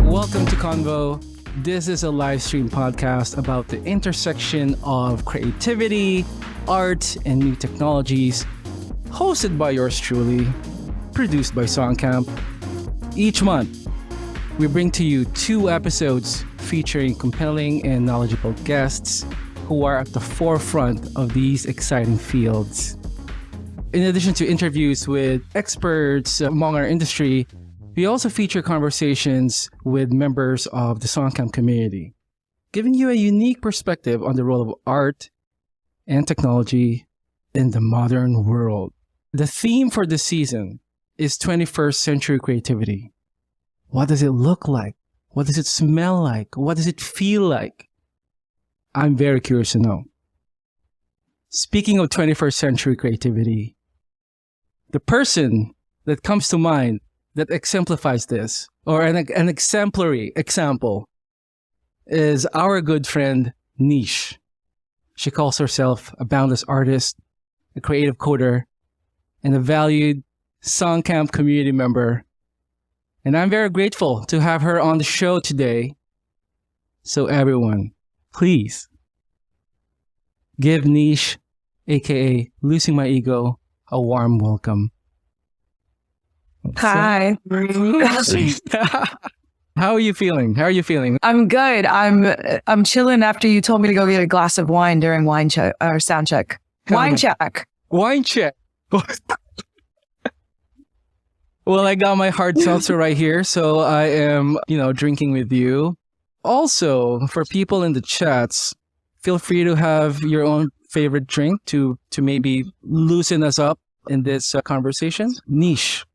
Welcome to CONVO. This is a live stream podcast about the intersection of creativity, art, and new technologies, hosted by yours truly, produced by Songcamp. Each month, we bring to you 2 episodes featuring compelling and knowledgeable guests who are at the forefront of these exciting fields. In addition to interviews with experts among our industry, we also feature conversations with members of the Songcamp community, giving you a unique perspective on the role of art and technology in the modern world. The theme for this season is 21st century creativity. What does it look like? What does it smell like? What does it feel like? I'm very curious to know. Speaking of 21st century creativity, the person that comes to mind that exemplifies this, or an exemplary example, is our good friend, Neesh. She calls herself a boundless artist, a creative coder, and a valued Songcamp community member. And I'm very grateful to have her on the show today. So everyone, please give Neesh, aka Losing My Ego, a warm welcome. Hi. How are you feeling? I'm good. I'm chilling after you told me to go get a glass of wine during wine check or sound check. Wine check. Wine check. Well, I got my hard seltzer right here, so I am, drinking with you. Also, for people in the chats, feel free to have your own favorite drink to maybe loosen us up in this conversation. Neesh.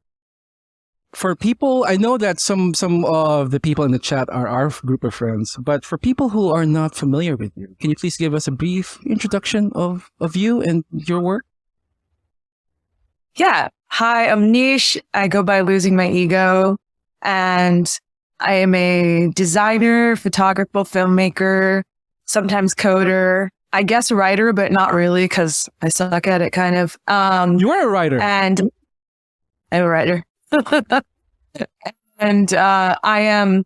For people, I know that some of the people in the chat are our group of friends, but for people who are not familiar with you, can you please give us a brief introduction of you and your work? Yeah. Hi, I'm Neesh. I go by Losing My Ego, and I am a designer, photographer, filmmaker, sometimes coder, I guess writer, but not really because I suck at it kind of. You are a writer. And I'm a writer. And I am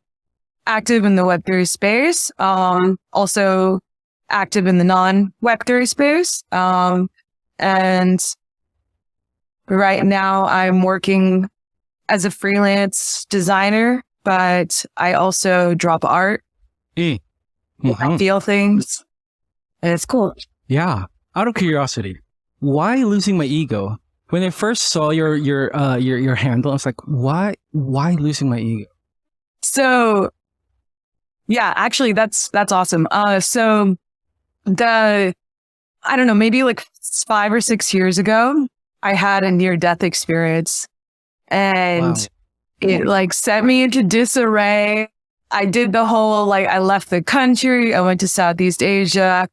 active in the Web3 space, also active in the non-Web3 space. And right now I'm working as a freelance designer, but I also drop art. I feel things, and it's cool. Yeah. Out of curiosity, why Losing My Ego? When I first saw your handle, I was like, why Losing My Ego? So, yeah, actually, that's awesome. So I don't know, maybe like 5 or 6 years ago, I had a near-death experience, and it like set me into disarray. I did the whole, I left the country. I went to Southeast Asia.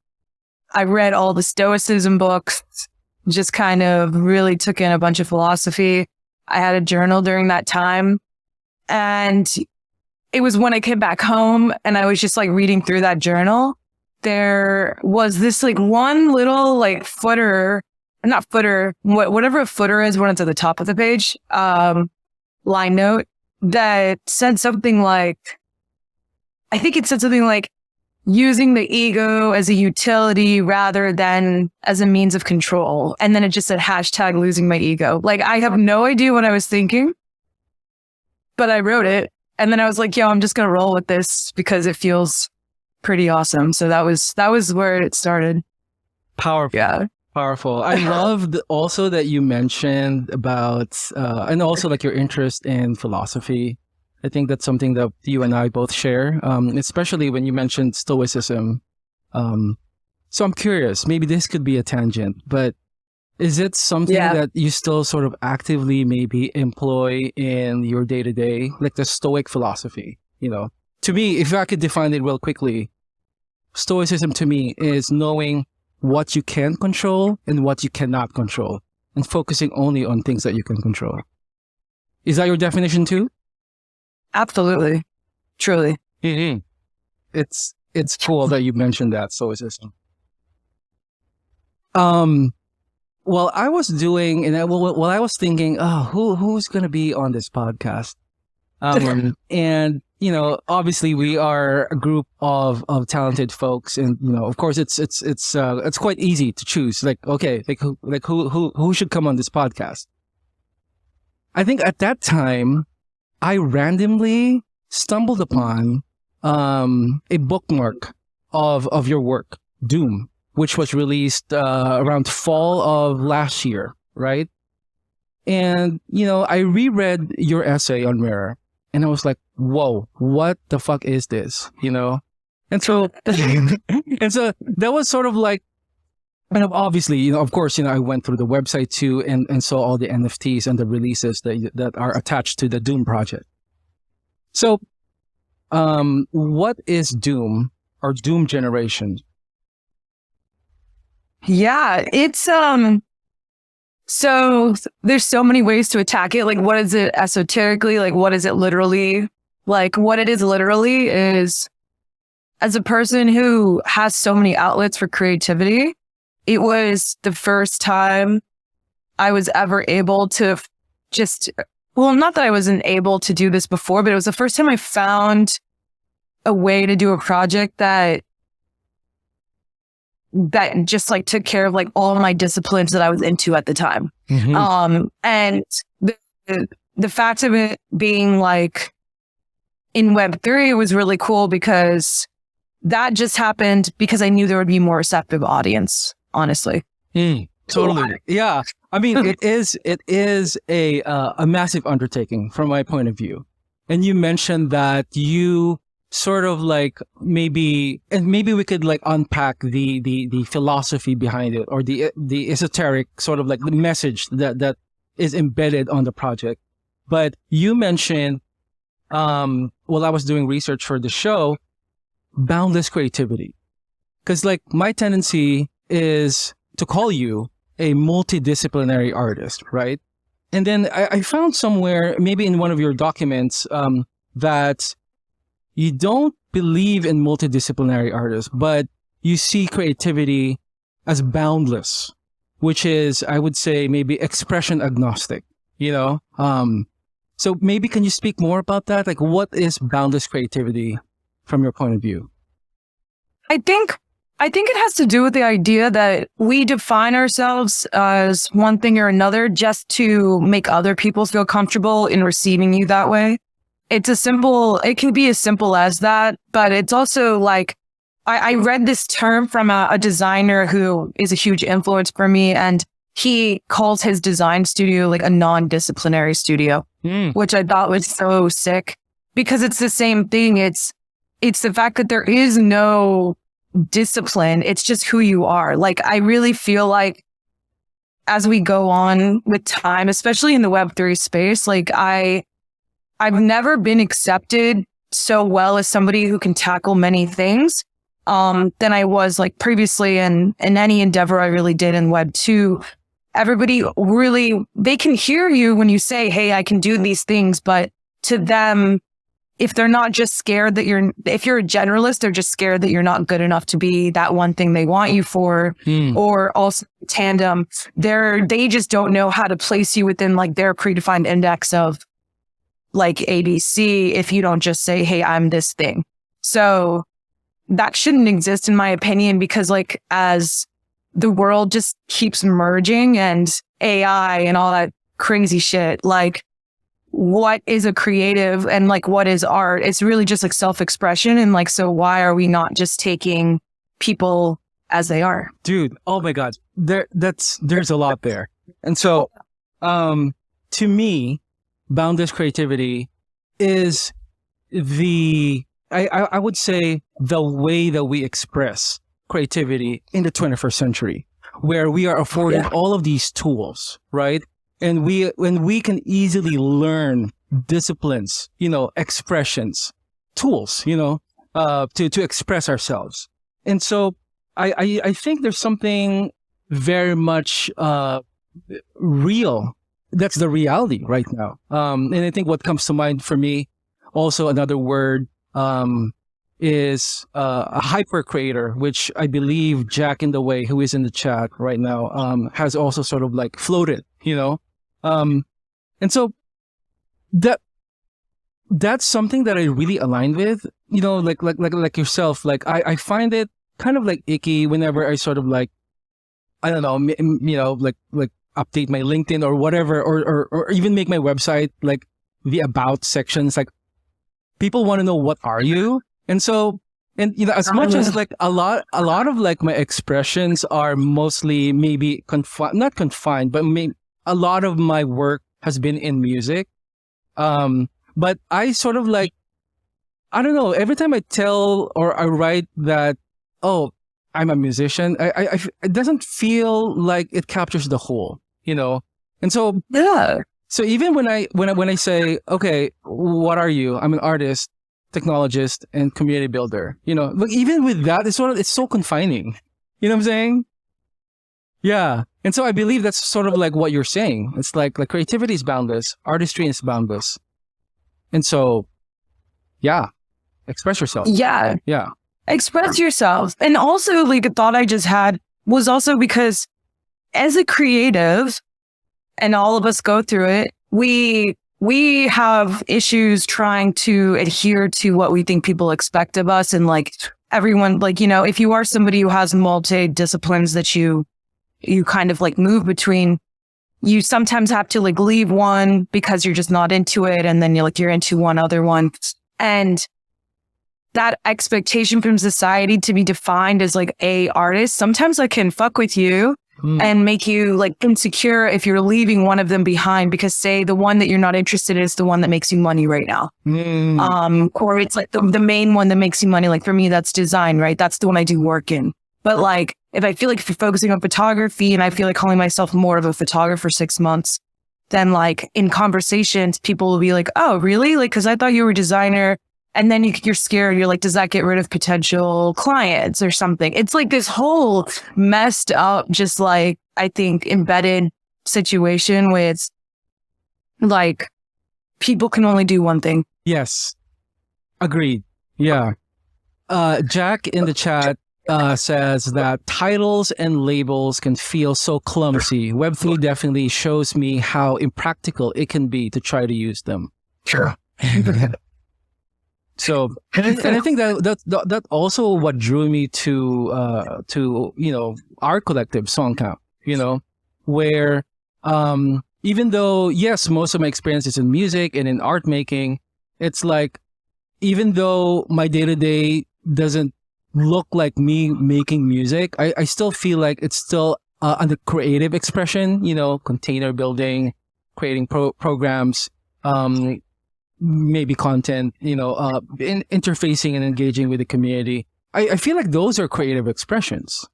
I read all the Stoicism books. Just kind of really took in a bunch of philosophy. I had a journal during that time. And it was when I came back home and I was just reading through that journal. There was this one little footer, not footer, whatever a footer is when it's at the top of the page, line note that said something I think it said something like, using the ego as a utility rather than as a means of control. And then it just said hashtag losing my ego. I have no idea what I was thinking, but I wrote it. And then I was like, yo, I'm just going to roll with this because it feels pretty awesome. So that was where it started. Powerful. Yeah. Powerful. I loved also that you mentioned about, and also your interest in philosophy. I think that's something that you and I both share, especially when you mentioned Stoicism. So I'm curious, maybe this could be a tangent, but is it something that you still sort of actively maybe employ in your day-to-day, like the Stoic philosophy? To me, if I could define it real quickly, Stoicism to me is knowing what you can control and what you cannot control, and focusing only on things that you can control. Is that your definition too? Absolutely. Truly. Mm-hmm. It's cool that you mentioned that stoicism. while I was doing, and while I was thinking, oh, who's going to be on this podcast? And obviously we are a group of talented folks, and of course it's quite easy to choose. Like, okay, who should come on this podcast? I think at that time, I randomly stumbled upon a bookmark of your work, Doom, which was released around fall of last year, right? And I reread your essay on Mirror, and I was like, whoa, what the fuck is this? And so and so that was sort of like, and obviously, of course, I went through the website too and saw all the NFTs and the releases that are attached to the Doom project. So, what is Doom or Doom Generation? Yeah, it's so there's so many ways to attack it. Like, what is it esoterically? Like, what is it literally? Like, what it is literally is, as a person who has so many outlets for creativity, it was the first time I was ever able to not that I wasn't able to do this before, but it was the first time I found a way to do a project that just like took care of like all my disciplines that I was into at the time. Mm-hmm. And the fact of it being like in Web3 was really cool because that just happened because I knew there would be more receptive audience, honestly. Totally. Yeah. I mean, it is a massive undertaking from my point of view. And you mentioned that you sort of like maybe we could like unpack the philosophy behind it, or the esoteric sort of like the message that is embedded on the project. But you mentioned, while I was doing research for the show, boundless creativity. Because like my tendency is to call you a multidisciplinary artist, right? And then I found somewhere, maybe in one of your documents, that you don't believe in multidisciplinary artists, but you see creativity as boundless, which is, I would say, maybe expression agnostic, So maybe can you speak more about that? Like, what is boundless creativity from your point of view? I think it has to do with the idea that we define ourselves as one thing or another just to make other people feel comfortable in receiving you that way. It can be as simple as that, but it's also like, I read this term from a designer who is a huge influence for me, and he calls his design studio like a non-disciplinary studio, which I thought was so sick because it's the same thing. It's the fact that there is no discipline. It's just who you are. Like, I really feel like as we go on with time, especially in the Web3 space, like I've never been accepted so well as somebody who can tackle many things than I was like previously in any endeavor I really did in Web 2. Everybody really, they can hear you when you say, hey, I can do these things, but to them, if they're not just scared that if you're a generalist, they're just scared that you're not good enough to be that one thing they want you for, or also tandem, they just don't know how to place you within like their predefined index of like ABC if you don't just say, hey, I'm this thing. So that shouldn't exist in my opinion, because like as the world just keeps merging and AI and all that crazy shit, like what is a creative and like what is art? It's really just like self-expression. And like, so why are we not just taking people as they are? Dude, oh my God, there's a lot there. And so to me, boundless creativity is I would say the way that we express creativity in the 21st century, where we are afforded all of these tools, right? And when we can easily learn disciplines, expressions, tools, to express ourselves. And so I think there's something very much real. That's the reality right now. And I think what comes to mind for me, also another word, is a hyper creator, which I believe Jack in the Way, who is in the chat right now, has also sort of like floated, and so that's something that I really aligned with, like yourself. Like I find it kind of like icky whenever I sort of like, I don't know, like update my LinkedIn or whatever, or even make my website, like the about sections, like people want to know, what are you? And so, and as much as like a lot of like my expressions are mostly maybe not confined, but a lot of my work has been in music. But I sort of like, I don't know, every time I tell or I write that, oh, I'm a musician, it doesn't feel like it captures the whole, And so, Yeah. So even when I say, okay, what are you? I'm an artist, technologist, and community builder. But even with that, it's so confining. You know what I'm saying? Yeah. And so I believe that's sort of like what you're saying. It's like creativity is boundless, artistry is boundless. And so, yeah, express yourself. Yeah. Yeah. Express yourself. And also, like, a thought I just had was also because as a creative, and all of us go through it, we have issues trying to adhere to what we think people expect of us. And like everyone, like, if you are somebody who has multi-disciplines that you kind of like move between, you sometimes have to like leave one because you're just not into it. And then you're into one other one. And that expectation from society to be defined as like a artist, sometimes I can fuck with you and make you like insecure if you're leaving one of them behind, because say the one that you're not interested in is the one that makes you money right now. Or it's like the main one that makes you money. Like for me, that's design, right? That's the one I do work in. But like, if I feel like if you're focusing on photography and I feel like calling myself more of a photographer 6 months, then like in conversations, people will be like, oh, really? Like, cause I thought you were a designer. And then you're scared. You're like, does that get rid of potential clients or something? It's like this whole messed up, just like, I think, embedded situation with like people can only do one thing. Yes. Agreed. Yeah. Jack in the chat says that titles and labels can feel so clumsy. Web3 definitely shows me how impractical it can be to try to use them. Sure. So, and I think that also what drew me to our collective Songcamp, where even though yes, most of my experience is in music and in art making, it's like even though my day-to-day doesn't look like me making music, I still feel like it's still a creative expression, container building, creating programs, maybe content, interfacing and engaging with the community. I feel like those are creative expressions.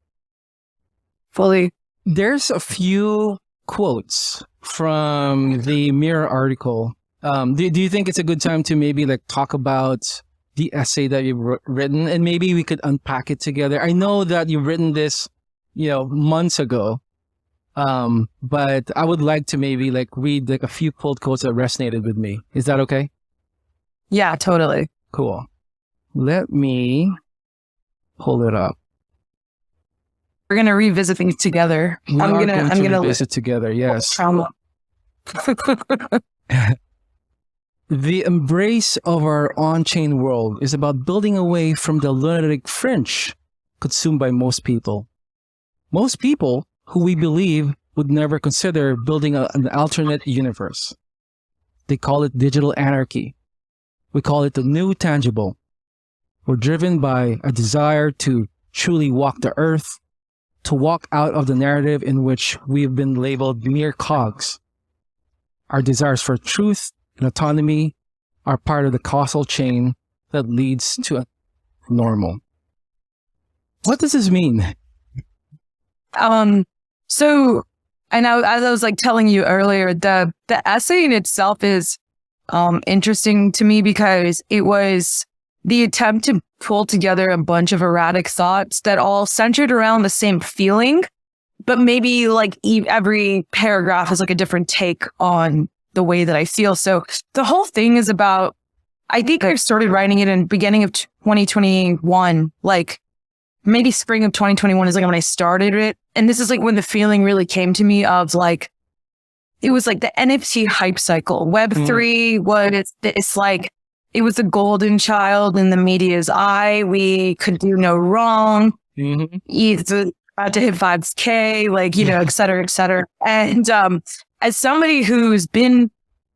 Fully. There's a few quotes from the Mirror article. Do you think it's a good time to maybe like talk about the essay that you've written, and maybe we could unpack it together? I know that you've written this, months ago. But I would like to maybe like read like a few pulled quotes that resonated with me. Is that okay? Yeah, totally. Cool. Let me pull it up. We're going to revisit things together. I'm gonna revisit together. Yes. Trauma. The embrace of our on-chain world is about building away from the lunatic fringe consumed by most people. Most people who we believe would never consider building an alternate universe. They call it digital anarchy. We call it the new tangible. We're driven by a desire to truly walk the earth, to walk out of the narrative in which we've been labeled mere cogs. Our desires for truth and autonomy are part of the causal chain that leads to a normal. What does this mean? So, and as I was like telling you earlier, the essay in itself is interesting to me because it was the attempt to pull together a bunch of erratic thoughts that all centered around the same feeling, but maybe like every paragraph is like a different take on the way that I feel. So the whole thing is about I think I started writing it in beginning of 2021, like maybe spring of 2021 is like when I started it. And this is like when the feeling really came to me of like, it was like the NFT hype cycle. Web3 was, it's like, it was the golden child in the media's eye. We could do no wrong. It's about to hit 5K, like, et cetera, et cetera. And as somebody who's been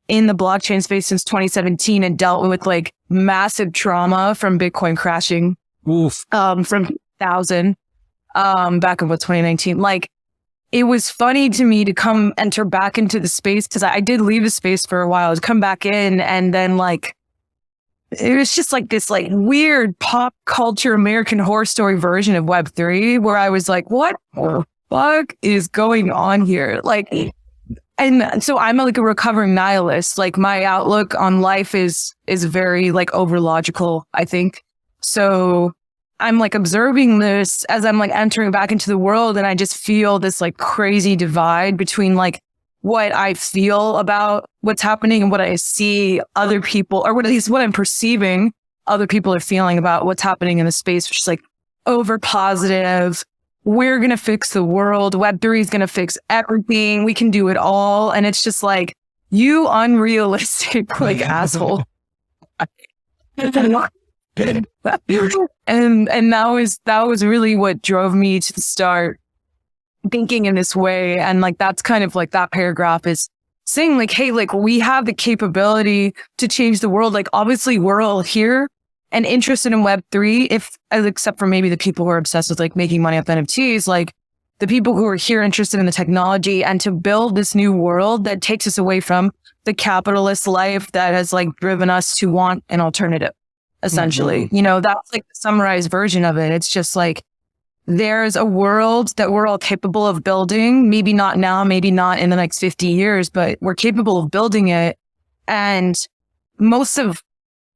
in the blockchain space since 2017 and dealt with like massive trauma from Bitcoin crashing from 2000 back in 2019, like, it was funny to me to enter back into the space because I did leave the space for a while to come back in, and then like it was just like this like weird pop culture American Horror Story version of Web3 where I was like, what the fuck is going on here? Like, and so I'm like a recovering nihilist. Like my outlook on life is very like over logical, I think. So I'm like observing this as I'm like entering back into the world, and I just feel this like crazy divide between like what I feel about what's happening and what I see other people, or at least what I'm perceiving other people are feeling about what's happening in the space, which is like over positive. We're going to fix the world. Web3 is going to fix everything. We can do it all. And it's just like, you unrealistic like asshole. And that was really what drove me to start thinking in this way. And like that's kind of like that paragraph is saying like, hey, like we have the capability to change the world. Like obviously we're all here and interested in Web3, except for maybe the people who are obsessed with like making money off NFTs, like the people who are here interested in the technology and to build this new world that takes us away from the capitalist life that has like driven us to want an alternative. Essentially, that's like the summarized version of it. It's just like, there's a world that we're all capable of building. Maybe not now, maybe not in the next 50 years, but we're capable of building it. And most of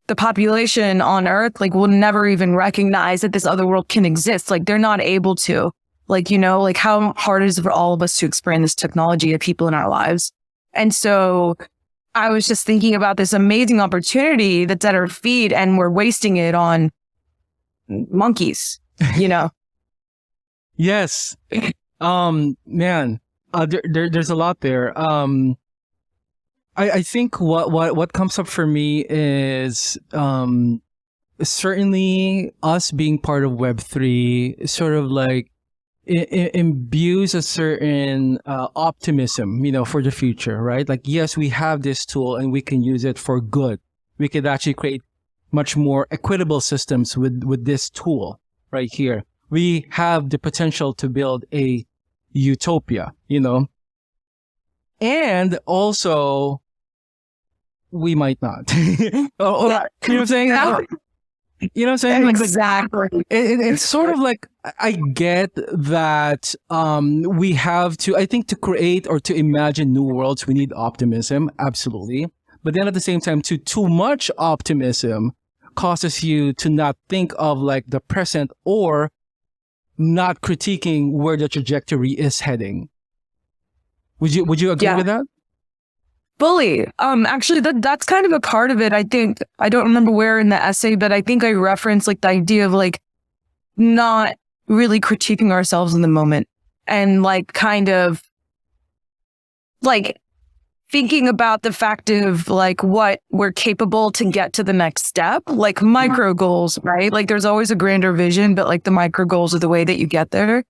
the population on Earth, like, will never even recognize that this other world can exist. Like, they're not able to. Like, like how hard it is for all of us to explain this technology to people in our lives. And so I was just thinking about this amazing opportunity that's at our feet, and we're wasting it on monkeys, Yes. Man, there's a lot there. I think what comes up for me is certainly us being part of Web3 sort of like imbues a certain optimism, for the future, right? Like, yes, we have this tool and we can use it for good. We could actually create much more equitable systems with this tool right here. We have the potential to build a utopia, and also we might not. You know what I'm saying? You know what I'm saying? Exactly. It's sort of like, I get that we have to, I think to create or to imagine new worlds, we need optimism. Absolutely. But then at the same time, too much optimism causes you to not think of like the present or not critiquing where the trajectory is heading. Would you agree with that? Fully. Actually, that's kind of a part of it. I think, I don't remember where in the essay, but I think I referenced like the idea of like not really critiquing ourselves in the moment and like kind of like thinking about the fact of like what we're capable to get to the next step, like micro goals, right? Like there's always a grander vision, but like the micro goals are the way that you get there.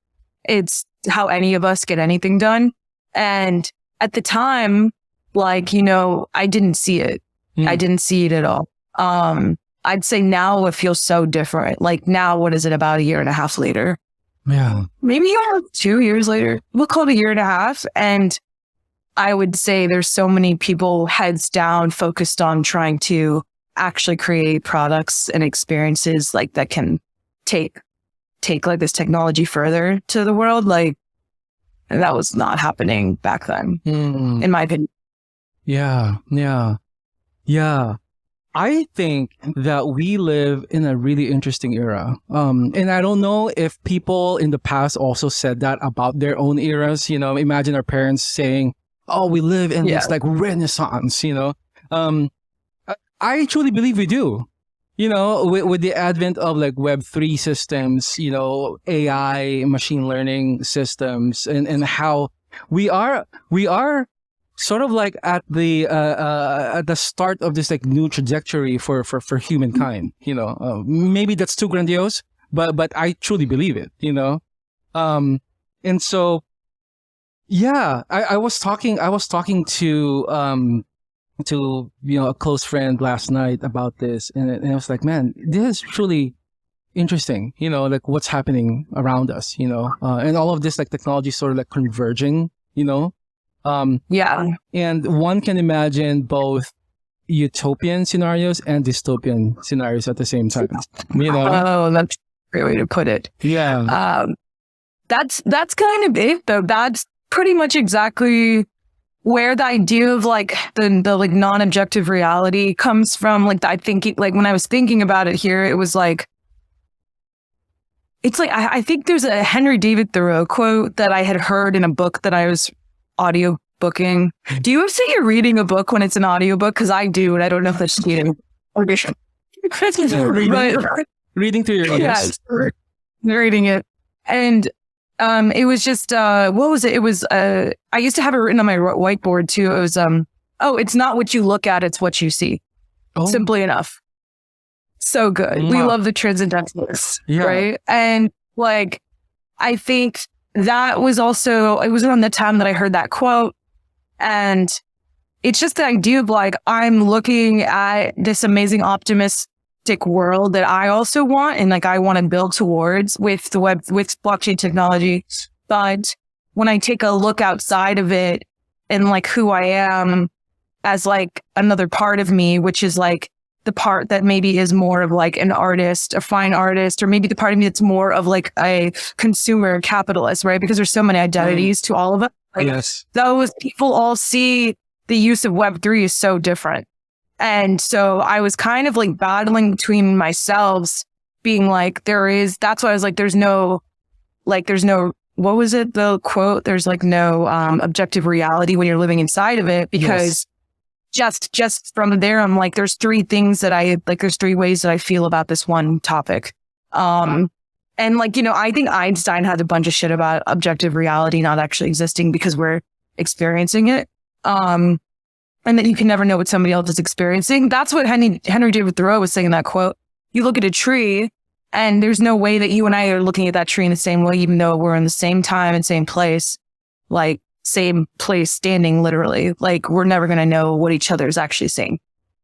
It's how any of us get anything done. And at the time, like, I didn't see it. I didn't see it at all. I'd say now it feels so different. Like now, what is it, about a year and a half later? Yeah. Maybe 2 years later. We'll call it a year and a half. And I would say there's so many people heads down focused on trying to actually create products and experiences like that can take like this technology further to the world. Like that was not happening back then, in my opinion. Yeah. I think that we live in a really interesting era. And I don't know if people in the past also said that about their own eras. Imagine our parents saying, oh, we live in this like renaissance, I I truly believe we do. You know, with the advent of like Web3 systems, you know, AI, machine learning systems, and how we are sort of like at the start of this like new trajectory for humankind. You know, maybe that's too grandiose, but I truly believe it. You know, and so yeah, I was talking to you know a close friend last night about this, and I was like, man, this is truly interesting. You know, like what's happening around us. You know, and all of this like technology sort of like converging. You know, Yeah. and one can imagine both utopian scenarios and dystopian scenarios at the same time. You know, Oh, that's a great way to put it. yeah, That's kind of it though. That's pretty much exactly where the idea of like the like non-objective reality comes from. Like I think like when I was thinking about it here, it was like it's like I think there's a Henry David Thoreau quote that I had heard in a book that I was audio booking. Do you ever say you're reading a book when it's an audiobook? Because I do, and I don't know if that's cheating. reading through your ears. Yes, reading it. And it was just what was it? It was I used to have it written on my whiteboard too. It was oh, it's not what you look at, it's what you see. Oh. Simply enough. So good. We Wow. love the transcendentalists, Yeah. right? And like I think that was also it was around the time that I heard that quote, and it's just the idea of like I'm looking at this amazing optimistic world that I also want and like I want to build towards with the web with blockchain technology. But when I take a look outside of it and like who I am as like another part of me, which is like the part that maybe is more of like an artist, a fine artist, or maybe the part of me that's more of like a consumer capitalist, right? Because there's so many identities to all of it. Like, Yes. those people all see the use of Web3 is so different. And so I was kind of like battling between myself being like, that's why I was like, there's no, what was it? The quote, there's like no objective reality when you're living inside of it, because just from there, I'm like, there's three ways that I feel about this one topic. And like, you know, I think Einstein had a bunch of shit about objective reality not actually existing because we're experiencing it. And that you can never know what somebody else is experiencing. That's what Henry David Thoreau was saying in that quote. You look at a tree and there's no way that you and I are looking at that tree in the same way, even though we're in the same time and same place, like same place standing literally. Like we're never going to know what each other is actually saying,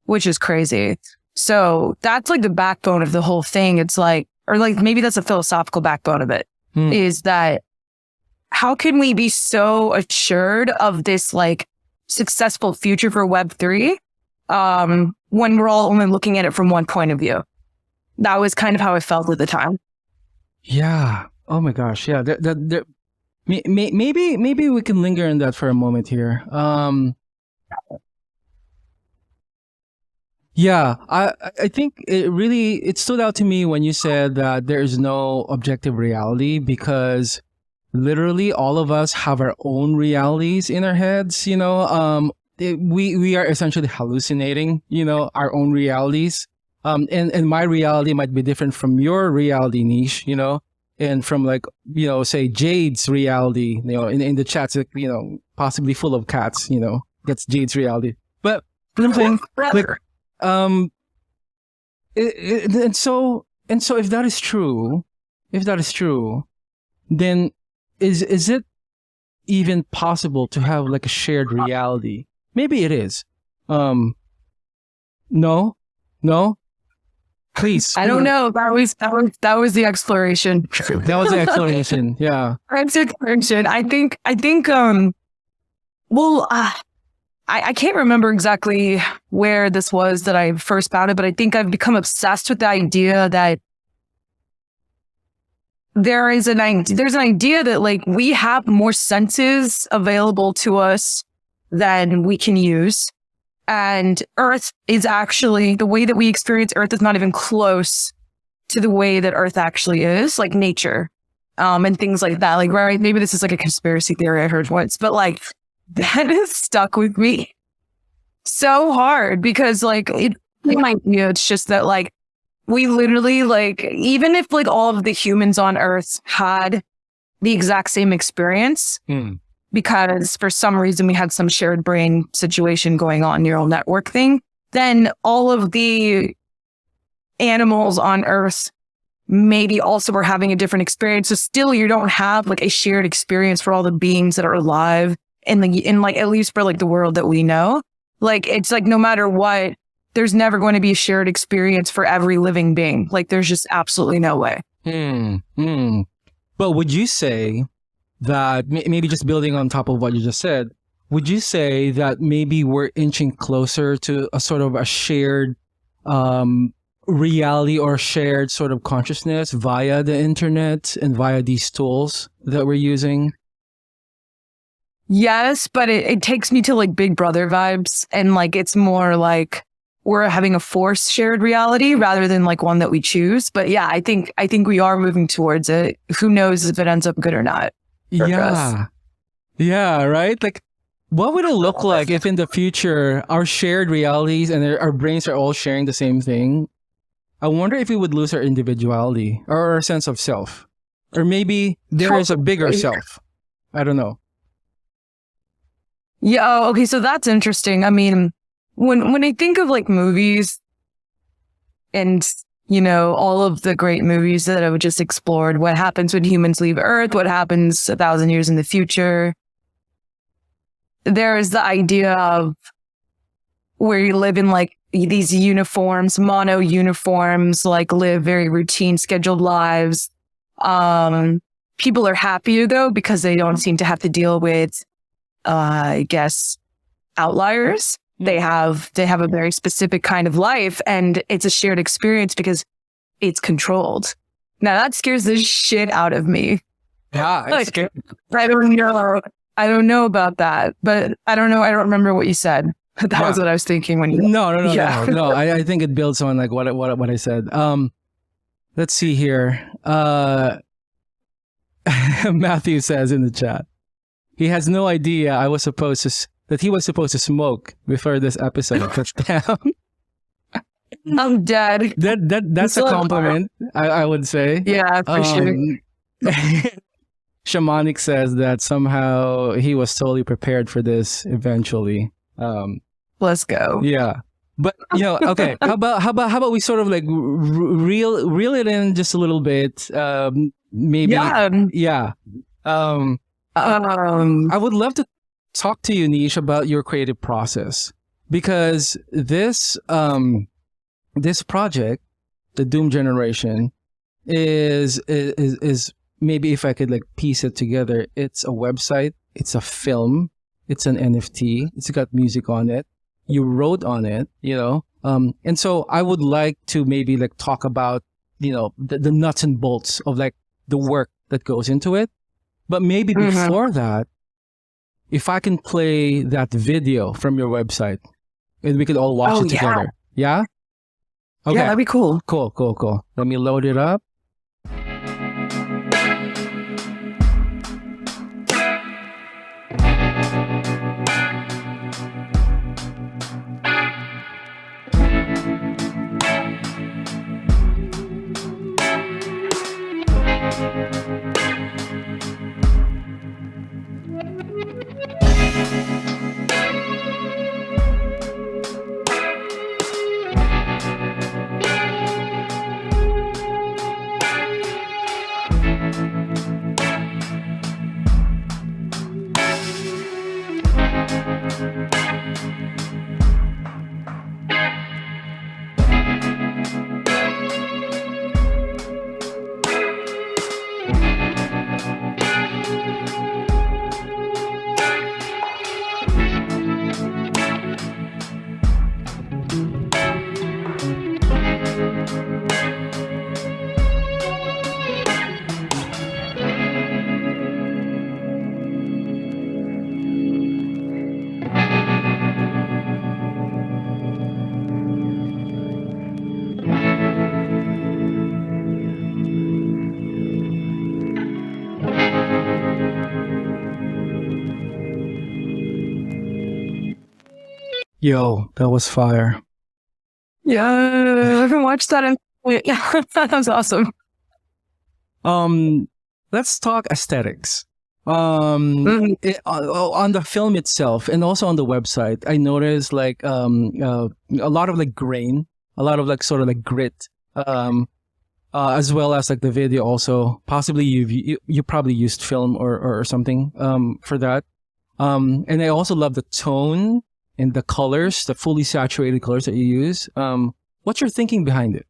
which is crazy. So that's like the backbone of the whole thing. It's like, or like maybe that's a philosophical backbone of it, is that how can we be so assured of this like successful future for Web3 when we're all only looking at it from one point of view? That was kind of how I felt at the time. Yeah. Oh my gosh. Yeah. Maybe we can linger in that for a moment here. Yeah. I think it stood out to me when you said that there is no objective reality, because literally all of us have our own realities in our heads. You know, we are essentially hallucinating, you know, our own realities. And my reality might be different from your reality, Neesh, you know, and from like, you know, say Jade's reality, you know, in the chats, like, you know, possibly full of cats, you know, that's Jade's reality. But I'm saying, like, and so if that is true, then is it even possible to have like a shared reality? Maybe it is. No. Please. I don't know. That was the exploration. That was the explanation. Yeah. That's the exploration. I think, I can't remember exactly where this was that I first found it, but I think I've become obsessed with the idea that there's an idea that like we have more senses available to us than we can use. And Earth is actually, the way that we experience Earth is not even close to the way that Earth actually is, like nature, and things like that. Like, right, maybe this is like a conspiracy theory I heard once, but like that has stuck with me so hard because like It's just that like we literally like, even if like all of the humans on Earth had the exact same experience, because for some reason we had some shared brain situation going on, neural network thing, then all of the animals on Earth maybe also were having a different experience. So still you don't have like a shared experience for all the beings that are alive in like, at least for like the world that we know. Like, it's like, no matter what, there's never going to be a shared experience for every living being. Like, there's just absolutely no way. But would you say that, maybe just building on top of what you just said, would you say that maybe we're inching closer to a sort of a shared reality or shared sort of consciousness via the internet and via these tools that we're using? Yes, but it takes me to like Big Brother vibes, and like it's more like we're having a forced shared reality rather than like one that we choose. But yeah, I think we are moving towards it. Who knows if it ends up good or not? Yeah. Yeah, right? Like, what would it look like if in the future our shared realities and our brains are all sharing the same thing? I wonder if we would lose our individuality or our sense of self. Or maybe there is a bigger self. I don't know. Yeah. Oh, okay. So that's interesting. I mean, when I think of like movies and, you know, all of the great movies that I've just explored, what happens when humans leave Earth, what happens 1,000 years in the future, there is the idea of where you live in like these uniforms, mono uniforms, like live very routine, scheduled lives. People are happier though, because they don't seem to have to deal with, I guess, outliers. They have a very specific kind of life, and it's a shared experience because it's controlled. Now that scares the shit out of me. Yeah, it's scary. I don't know about that, but I don't know. I don't remember what you said. That was what I was thinking when you. No. I think it builds on like what I said. Let's see here. Matthew says in the chat, he has no idea that he was supposed to smoke before this episode. I'm dead. That's a compliment, I would say. Yeah, for sure. Shamanic says that somehow he was totally prepared for this eventually. Let's go. Yeah. But, you know, okay. How about we sort of like reel it in just a little bit? Maybe. Yeah. I would love to talk to you, Neesh, about your creative process, because this project, the Doom Generation, is maybe, if I could like piece it together, it's a website, it's a film, it's an NFT, it's got music on it, you wrote on it, you know, and so I would like to maybe like talk about, you know, the nuts and bolts of like the work that goes into it. But maybe before that, if I can play that video from your website and we could all watch it together. Yeah? Okay. Yeah, that'd be cool. Cool. Let me load it up. Yo, that was fire. Yeah, I haven't watched that in. Yeah, that was awesome. Let's talk aesthetics. Mhm. On the film itself and also on the website, I noticed like a lot of like grain, a lot of like sort of like grit, as well as like the video also. Possibly you probably used film or something for that. And I also love the tone and the colors, the fully saturated colors that you use. What's your thinking behind it?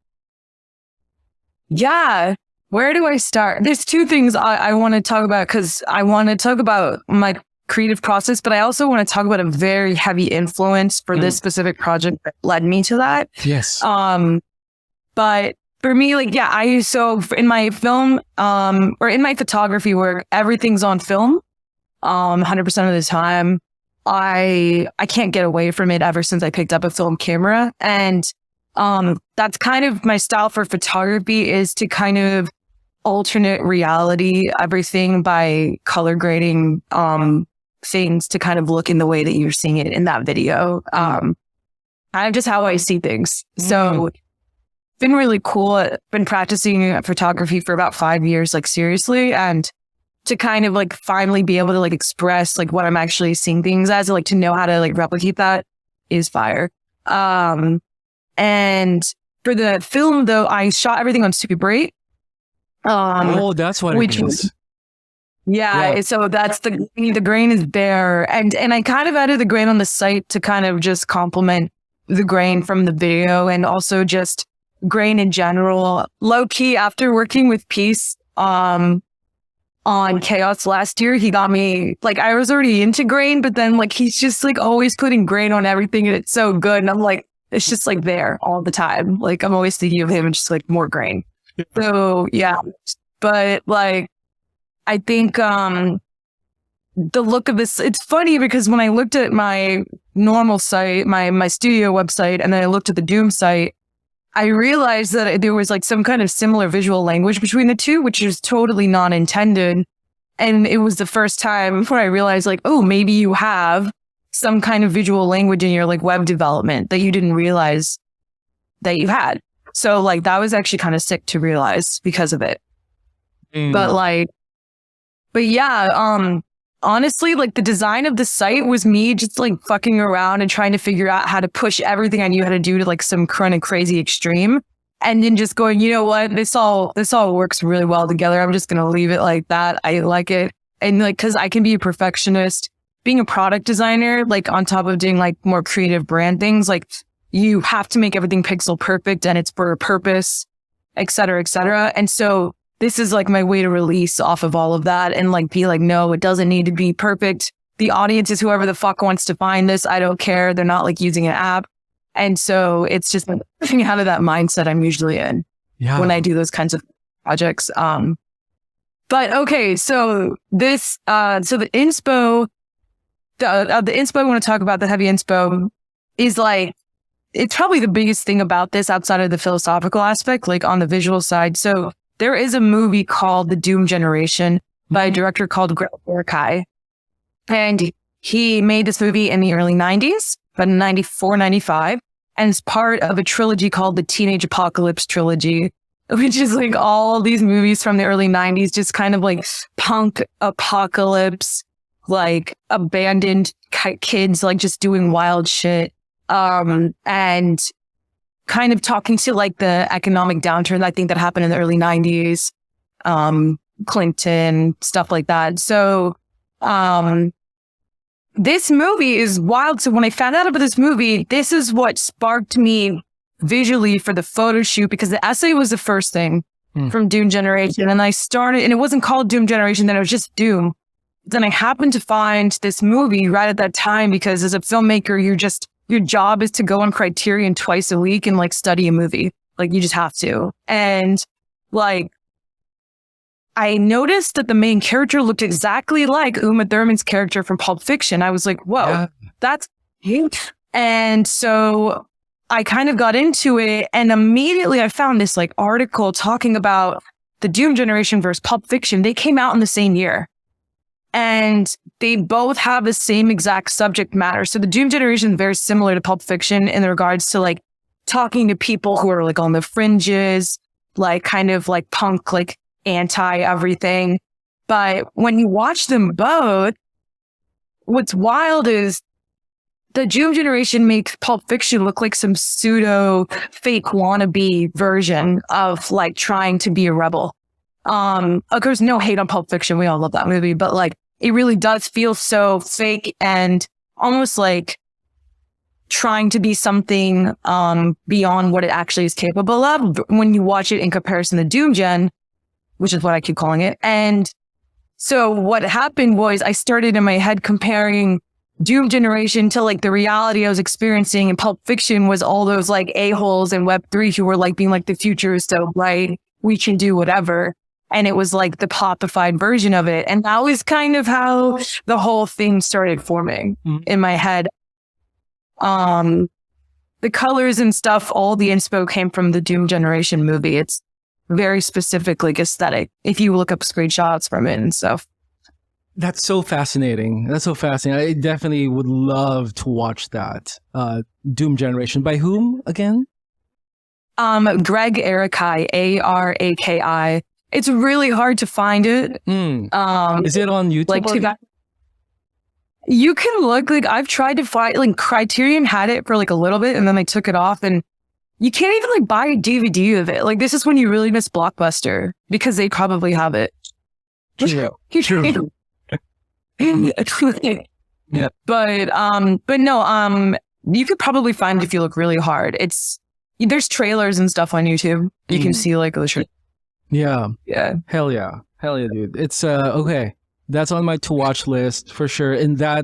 Yeah. Where do I start? There's two things I want to talk about because I want to talk about my creative process, but I also want to talk about a very heavy influence for this specific project that led me to that. Yes. But for me, like, yeah, in my film, or in my photography work, everything's on film. 100% of the time. I can't get away from it ever since I picked up a film camera. And that's kind of my style for photography, is to kind of alternate reality everything by color grading things to kind of look in the way that you're seeing it in that video. Kind of just how I see things. So it's been really cool. I've been practicing photography for about 5 years, like seriously. And to kind of like finally be able to like express like what I'm actually seeing things as, like to know how to like replicate that is fire. And for the film though, I shot everything on Super 8. That's what it is. Yeah, so that's the grain is bare, and I kind of added the grain on the site to kind of just complement the grain from the video, and also just grain in general. Low key, after working with Peace on Chaos last year, he got me, like, I was already into grain, but then like he's just like always putting grain on everything, and it's so good, and I'm like, it's just like there all the time. Like I'm always thinking of him and just like more grain. So yeah, but like I think the look of this, it's funny because when I looked at my normal site, my studio website, and then I looked at the Doom site, I realized that there was like some kind of similar visual language between the two, which is totally non-intended. And it was the first time where I realized like, oh, maybe you have some kind of visual language in your like web development that you didn't realize that you had. So like that was actually kind of sick to realize because of it. But yeah, honestly, like the design of the site was me just like fucking around and trying to figure out how to push everything I knew how to do to like some kind of crazy extreme. And then just going, you know what, this all works really well together. I'm just going to leave it like that. I like it. And like, cause I can be a perfectionist, being a product designer, like on top of doing like more creative brand things, like you have to make everything pixel perfect and it's for a purpose, et cetera, et cetera. And so this is like my way to release off of all of that and like be like, no, it doesn't need to be perfect. The audience is whoever the fuck wants to find this. I don't care. They're not like using an app. And so it's just like getting out of that mindset I'm usually in when I do those kinds of projects. But okay, so this, so the inspo, the inspo I want to talk about, the heavy inspo, is like, it's probably the biggest thing about this outside of the philosophical aspect, like on the visual side. So there is a movie called The Doom Generation by a director called Greg Berkai. And he made this movie in the early 90s, but in 94, 95. And it's part of a trilogy called the Teenage Apocalypse Trilogy, which is like all these movies from the early 90s, just kind of like punk apocalypse, like abandoned kids, like just doing wild shit. And kind of talking to like the economic downturn, I think that happened in the early 90s, Clinton, stuff like that. So, this movie is wild. So when I found out about this movie, this is what sparked me visually for the photo shoot, because the essay was the first thing from Doom Generation. And I started, and it wasn't called Doom Generation, then it was just Doom. Then I happened to find this movie right at that time, because as a filmmaker, your job is to go on Criterion twice a week and like study a movie. Like you just have to. And like, I noticed that the main character looked exactly like Uma Thurman's character from Pulp Fiction. I was like, whoa, that's huge. And so I kind of got into it, and immediately I found this like article talking about the Doom Generation versus Pulp Fiction. They came out in the same year. And they both have the same exact subject matter. So the Doom Generation is very similar to Pulp Fiction in regards to like talking to people who are like on the fringes, like kind of like punk, like anti everything. But when you watch them both, what's wild is the Doom generation makes Pulp Fiction look like some pseudo fake wannabe version of like trying to be a rebel. Of course, no hate on Pulp Fiction. We all love that movie, but like it really does feel so fake and almost like trying to be something beyond what it actually is capable of when you watch it in comparison to Doom Gen, which is what I keep calling it. And so what happened was I started in my head comparing Doom generation to like the reality I was experiencing in Pulp Fiction was all those like a-holes in Web3 who were like being like, the future is so bright, we can do whatever. And it was like the popified version of it. And that was kind of how the whole thing started forming in my head. The colors and stuff, all the inspo came from the Doom generation movie. It's very specific, like aesthetic. If you look up screenshots from it and stuff. That's so fascinating. That's so fascinating. I definitely would love to watch that. Doom Generation. By whom again? Greg Araki, Araki. It's really hard to find it. Is it on YouTube? Like you can look, like I've tried to find, like Criterion had it for like a little bit and then they took it off, and you can't even like buy a DVD of it. Like this is when you really miss Blockbuster because they probably have it. True. Yeah. But no, you could probably find it if you look really hard. There's trailers and stuff on YouTube. You can see like the Yeah. Yeah. Hell yeah, dude. It's okay. That's on my to watch list for sure. And that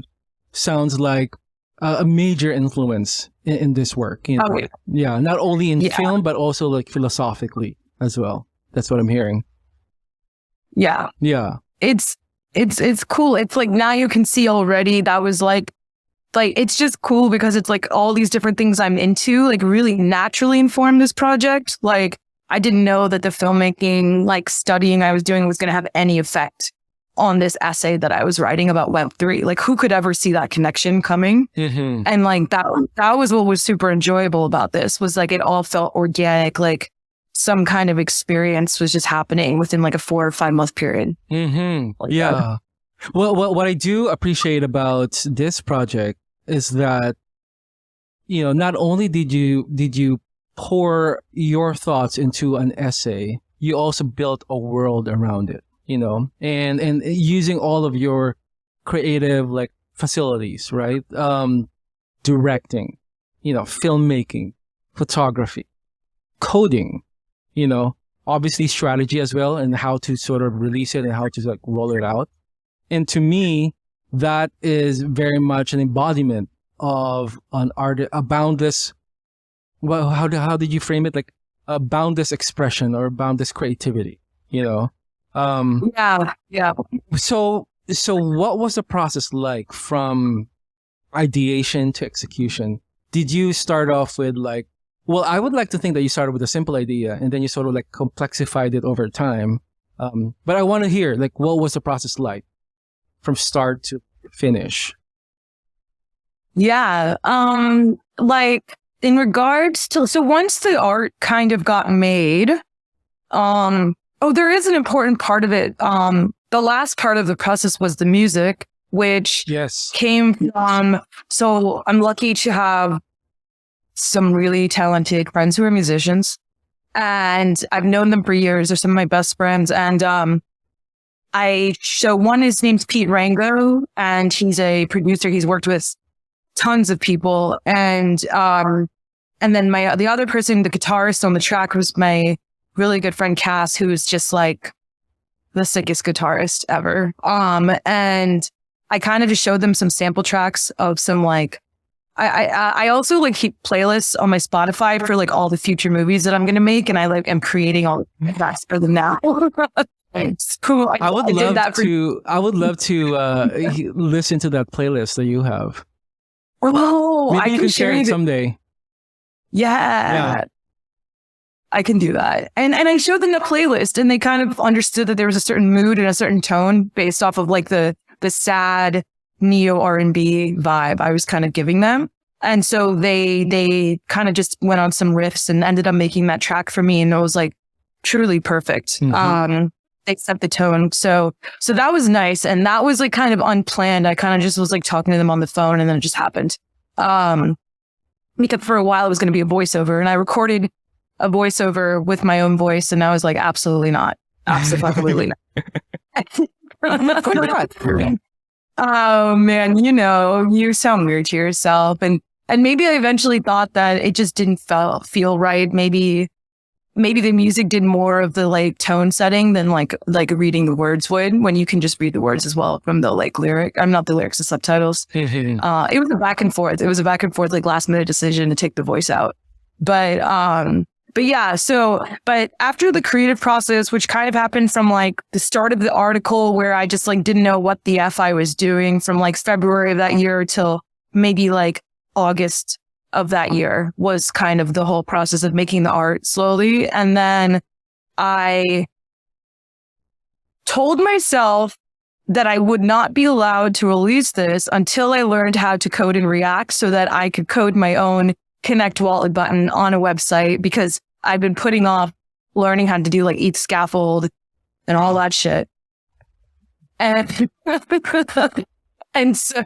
sounds like a major influence in this work. You know? Oh, yeah. Yeah, not only in film but also like philosophically as well. That's what I'm hearing. Yeah. Yeah. It's cool. It's like now you can see already that was like it's just cool because it's like all these different things I'm into like really naturally informed this project. Like I didn't know that the filmmaking like studying I was doing was going to have any effect on this essay that I was writing about Web3. Like who could ever see that connection coming? And like that was what was super enjoyable about this was like it all felt organic, like some kind of experience was just happening within like a 4 or 5 month period. Like yeah. Well, what I do appreciate about this project is that, you know, not only did you pour your thoughts into an essay, you also built a world around it, you know, and using all of your creative like facilities, right? Directing, you know, filmmaking, photography, coding, you know, obviously strategy as well and how to sort of release it and how to like roll it out. And to me, that is very much an embodiment of an art, a boundless, well, how did you frame it? Like a boundless expression or boundless creativity, you know? Yeah. So what was the process like from ideation to execution? Did you start off with like, well, I would like to think that you started with a simple idea and then you sort of like complexified it over time. But I want to hear like, what was the process like from start to finish? Yeah. Like in regards to, so once the art kind of got made, there is an important part of it. The last part of the process was the music, which came from, so I'm lucky to have some really talented friends who are musicians and I've known them for years. They're some of my best friends. And, his name's Pete Rango and he's a producer. He's worked with tons of people. And then the other person, the guitarist on the track was my really good friend Cass, who is just like the sickest guitarist ever. And I kind of just showed them some sample tracks of some like, I also like keep playlists on my Spotify for like all the future movies that I'm going to make. And I like am creating all the tracks for them now. It's cool. I would love to listen to that playlist that you have. Oh, maybe you can share it someday. Yeah. I can do that. And I showed them the playlist and they kind of understood that there was a certain mood and a certain tone based off of like the sad neo R&B vibe I was kind of giving them. And so they kind of just went on some riffs and ended up making that track for me. And it was like truly perfect. They set the tone. So that was nice. And that was like kind of unplanned. I kind of just was like talking to them on the phone and then it just happened. Because for a while it was going to be a voiceover, and I recorded a voiceover with my own voice. And I was like, absolutely not. Absolutely not. Oh man, you sound weird to yourself. And maybe I eventually thought that it just didn't feel right. Maybe the music did more of the like tone setting than like reading the words would, when you can just read the words as well from the like lyric. I'm not the lyrics, the subtitles. It was a back and forth. It was a back and forth, like last minute decision to take the voice out. But yeah, but after the creative process, which kind of happened from like the start of the article where I just like didn't know what the F I was doing from like February of that year till maybe like August of that year, was kind of the whole process of making the art slowly. And then I told myself that I would not be allowed to release this until I learned how to code in React so that I could code my own connect wallet button on a website, because I've been putting off learning how to do like ETH scaffold and all that shit. And, and so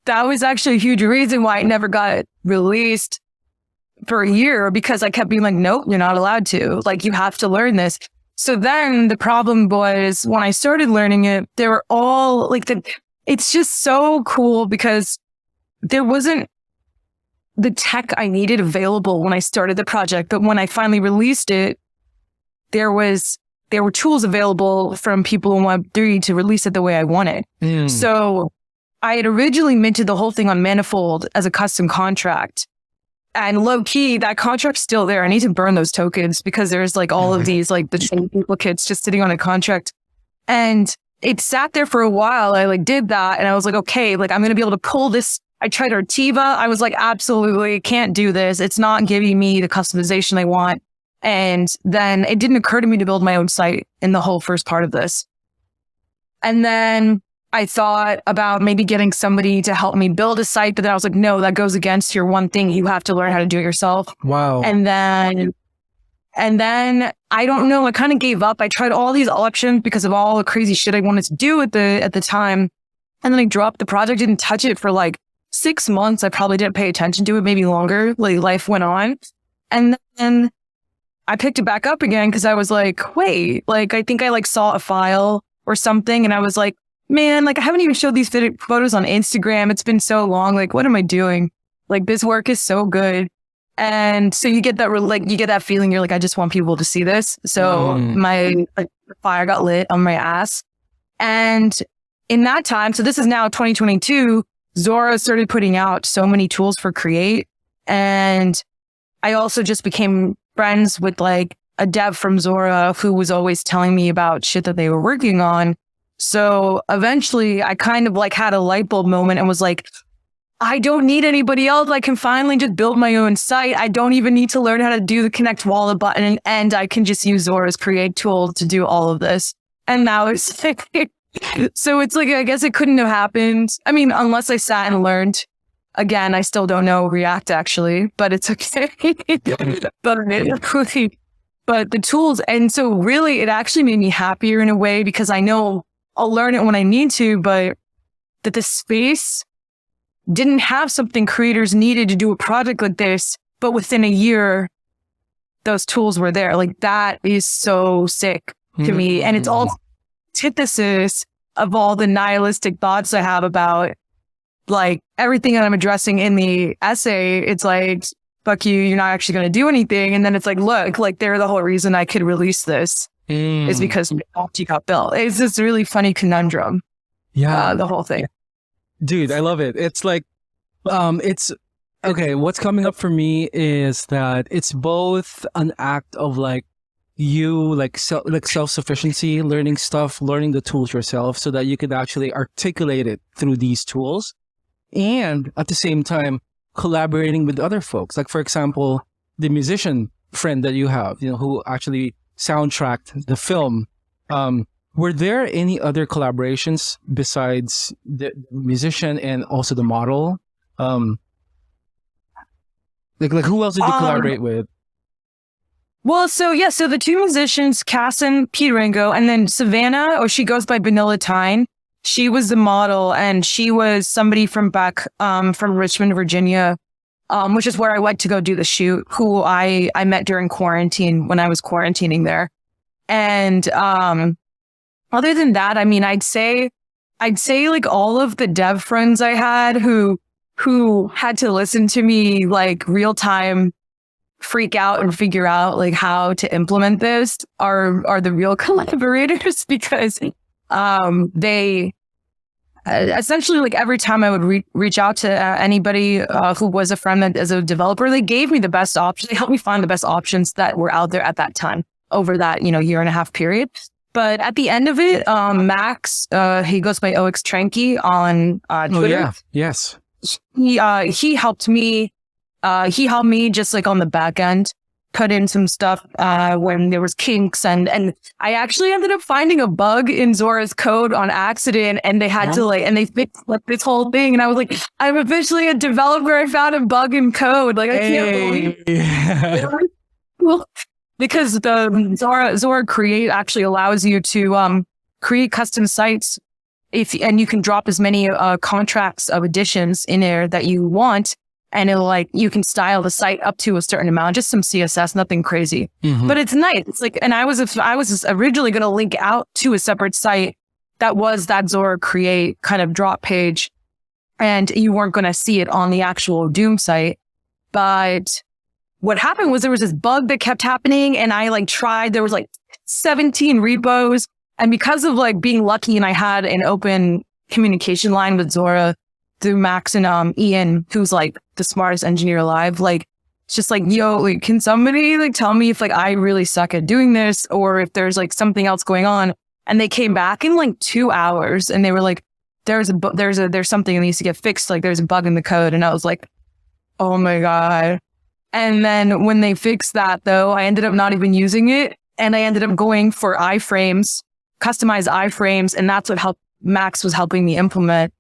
that was actually a huge reason why it never got released for a year, because I kept being like, nope, you're not allowed to. Like, you have to learn this. So then the problem was when I started learning it, they were all like, it's just so cool because there wasn't the tech I needed available when I started the project. But when I finally released it, there were tools available from people in Web3 to release it the way I wanted. So I had originally minted the whole thing on Manifold as a custom contract. And low key, that contract's still there. I need to burn those tokens because there's like all of these, like the duplicates just sitting on a contract. And it sat there for a while. I like did that. And I was like, okay, like I'm going to be able to pull this. I tried Artiva. I was like, absolutely can't do this. It's not giving me the customization I want. And then it didn't occur to me to build my own site in the whole first part of this. And then I thought about maybe getting somebody to help me build a site, but then I was like, no, that goes against your one thing. You have to learn how to do it yourself. Wow. And then I don't know, I kind of gave up. I tried all these options because of all the crazy shit I wanted to do at the time. And then I dropped the project, didn't touch it for like 6 months. I probably didn't pay attention to it, maybe longer. Like life went on. And then I picked it back up again because I was like, wait, like I think I like saw a file or something. And I was like, man, like I haven't even showed these photos on Instagram. It's been so long. Like, what am I doing? Like this work is so good. And so you get that feeling. You're like, I just want people to see this. So my fire got lit on my ass. And in that time, so this is now 2022, Zora started putting out so many tools for Create. And I also just became friends with like a dev from Zora who was always telling me about shit that they were working on. So eventually I kind of like had a light bulb moment and was like, I don't need anybody else. I can finally just build my own site. I don't even need to learn how to do the connect wallet button, and I can just use Zora's Create tool to do all of this. And now it's like, so it's like, I guess it couldn't have happened. I mean, unless I sat and learned. Again, I still don't know React actually, but it's okay. But the tools. And so really it actually made me happier in a way because I know I'll learn it when I need to, but that the space didn't have something creators needed to do a project like this, but within a year, those tools were there. Like that is so sick to me. And it's all antithesis of all the nihilistic thoughts I have about like everything that I'm addressing in the essay. It's like, fuck you, you're not actually going to do anything. And then it's like, look, like they're the whole reason I could release this is because you got built. It's this really funny conundrum. Yeah. The whole thing. Dude, I love it. It's like, it's okay. What's coming up for me is that it's both an act of like you like self-sufficiency, learning stuff, learning the tools yourself so that you could actually articulate it through these tools. And at the same time, collaborating with other folks. Like, for example, the musician friend that you have, who actually soundtracked the film. Were there any other collaborations besides the musician and also the model? Like who else did you collaborate with? Well, so the two musicians, Cass and Pete Ringo, and then Savannah, or she goes by Vanilla Tyne. She was the model, and she was somebody from from Richmond, Virginia, which is where I went to go do the shoot, who I met during quarantine when I was quarantining there. And other than that, I mean, I'd say like all of the dev friends I had who had to listen to me like real time freak out and figure out like how to implement this are the real collaborators, because they essentially, like, every time I would reach out to anybody who was a friend that as a developer, they gave me the best options. They helped me find the best options that were out there at that time over that, year and a half period. But at the end of it, Max, he goes by OX Tranky on Twitter. Oh yeah, yes. He helped me. He helped me just like on the back end, put in some stuff when there was kinks, and I actually ended up finding a bug in Zora's code on accident, and they had to and they fixed like this whole thing, and I was like, I'm officially a developer. I found a bug in code. Like, I can't believe it. Well, because the Zora Create actually allows you to create custom sites and you can drop as many contracts of editions in there that you want. And it'll you can style the site up to a certain amount, just some CSS, nothing crazy, but it's nice. It's like, and I was originally going to link out to a separate site that was that Zora Create kind of drop page, and you weren't going to see it on the actual Doom site. But what happened was there was this bug that kept happening, and I tried, there was 17 repos. And because of being lucky and I had an open communication line with Zora through Max and Ian, who's the smartest engineer alive, it's just yo, can somebody tell me if I really suck at doing this, or if there's something else going on? And they came back in 2 hours, and they were there's something that needs to get fixed. There's a bug in the code. And I was like, oh my God. And then when they fixed that, though, I ended up not even using it, and I ended up going for iframes, customized iframes, and that's what Max was helping me implement.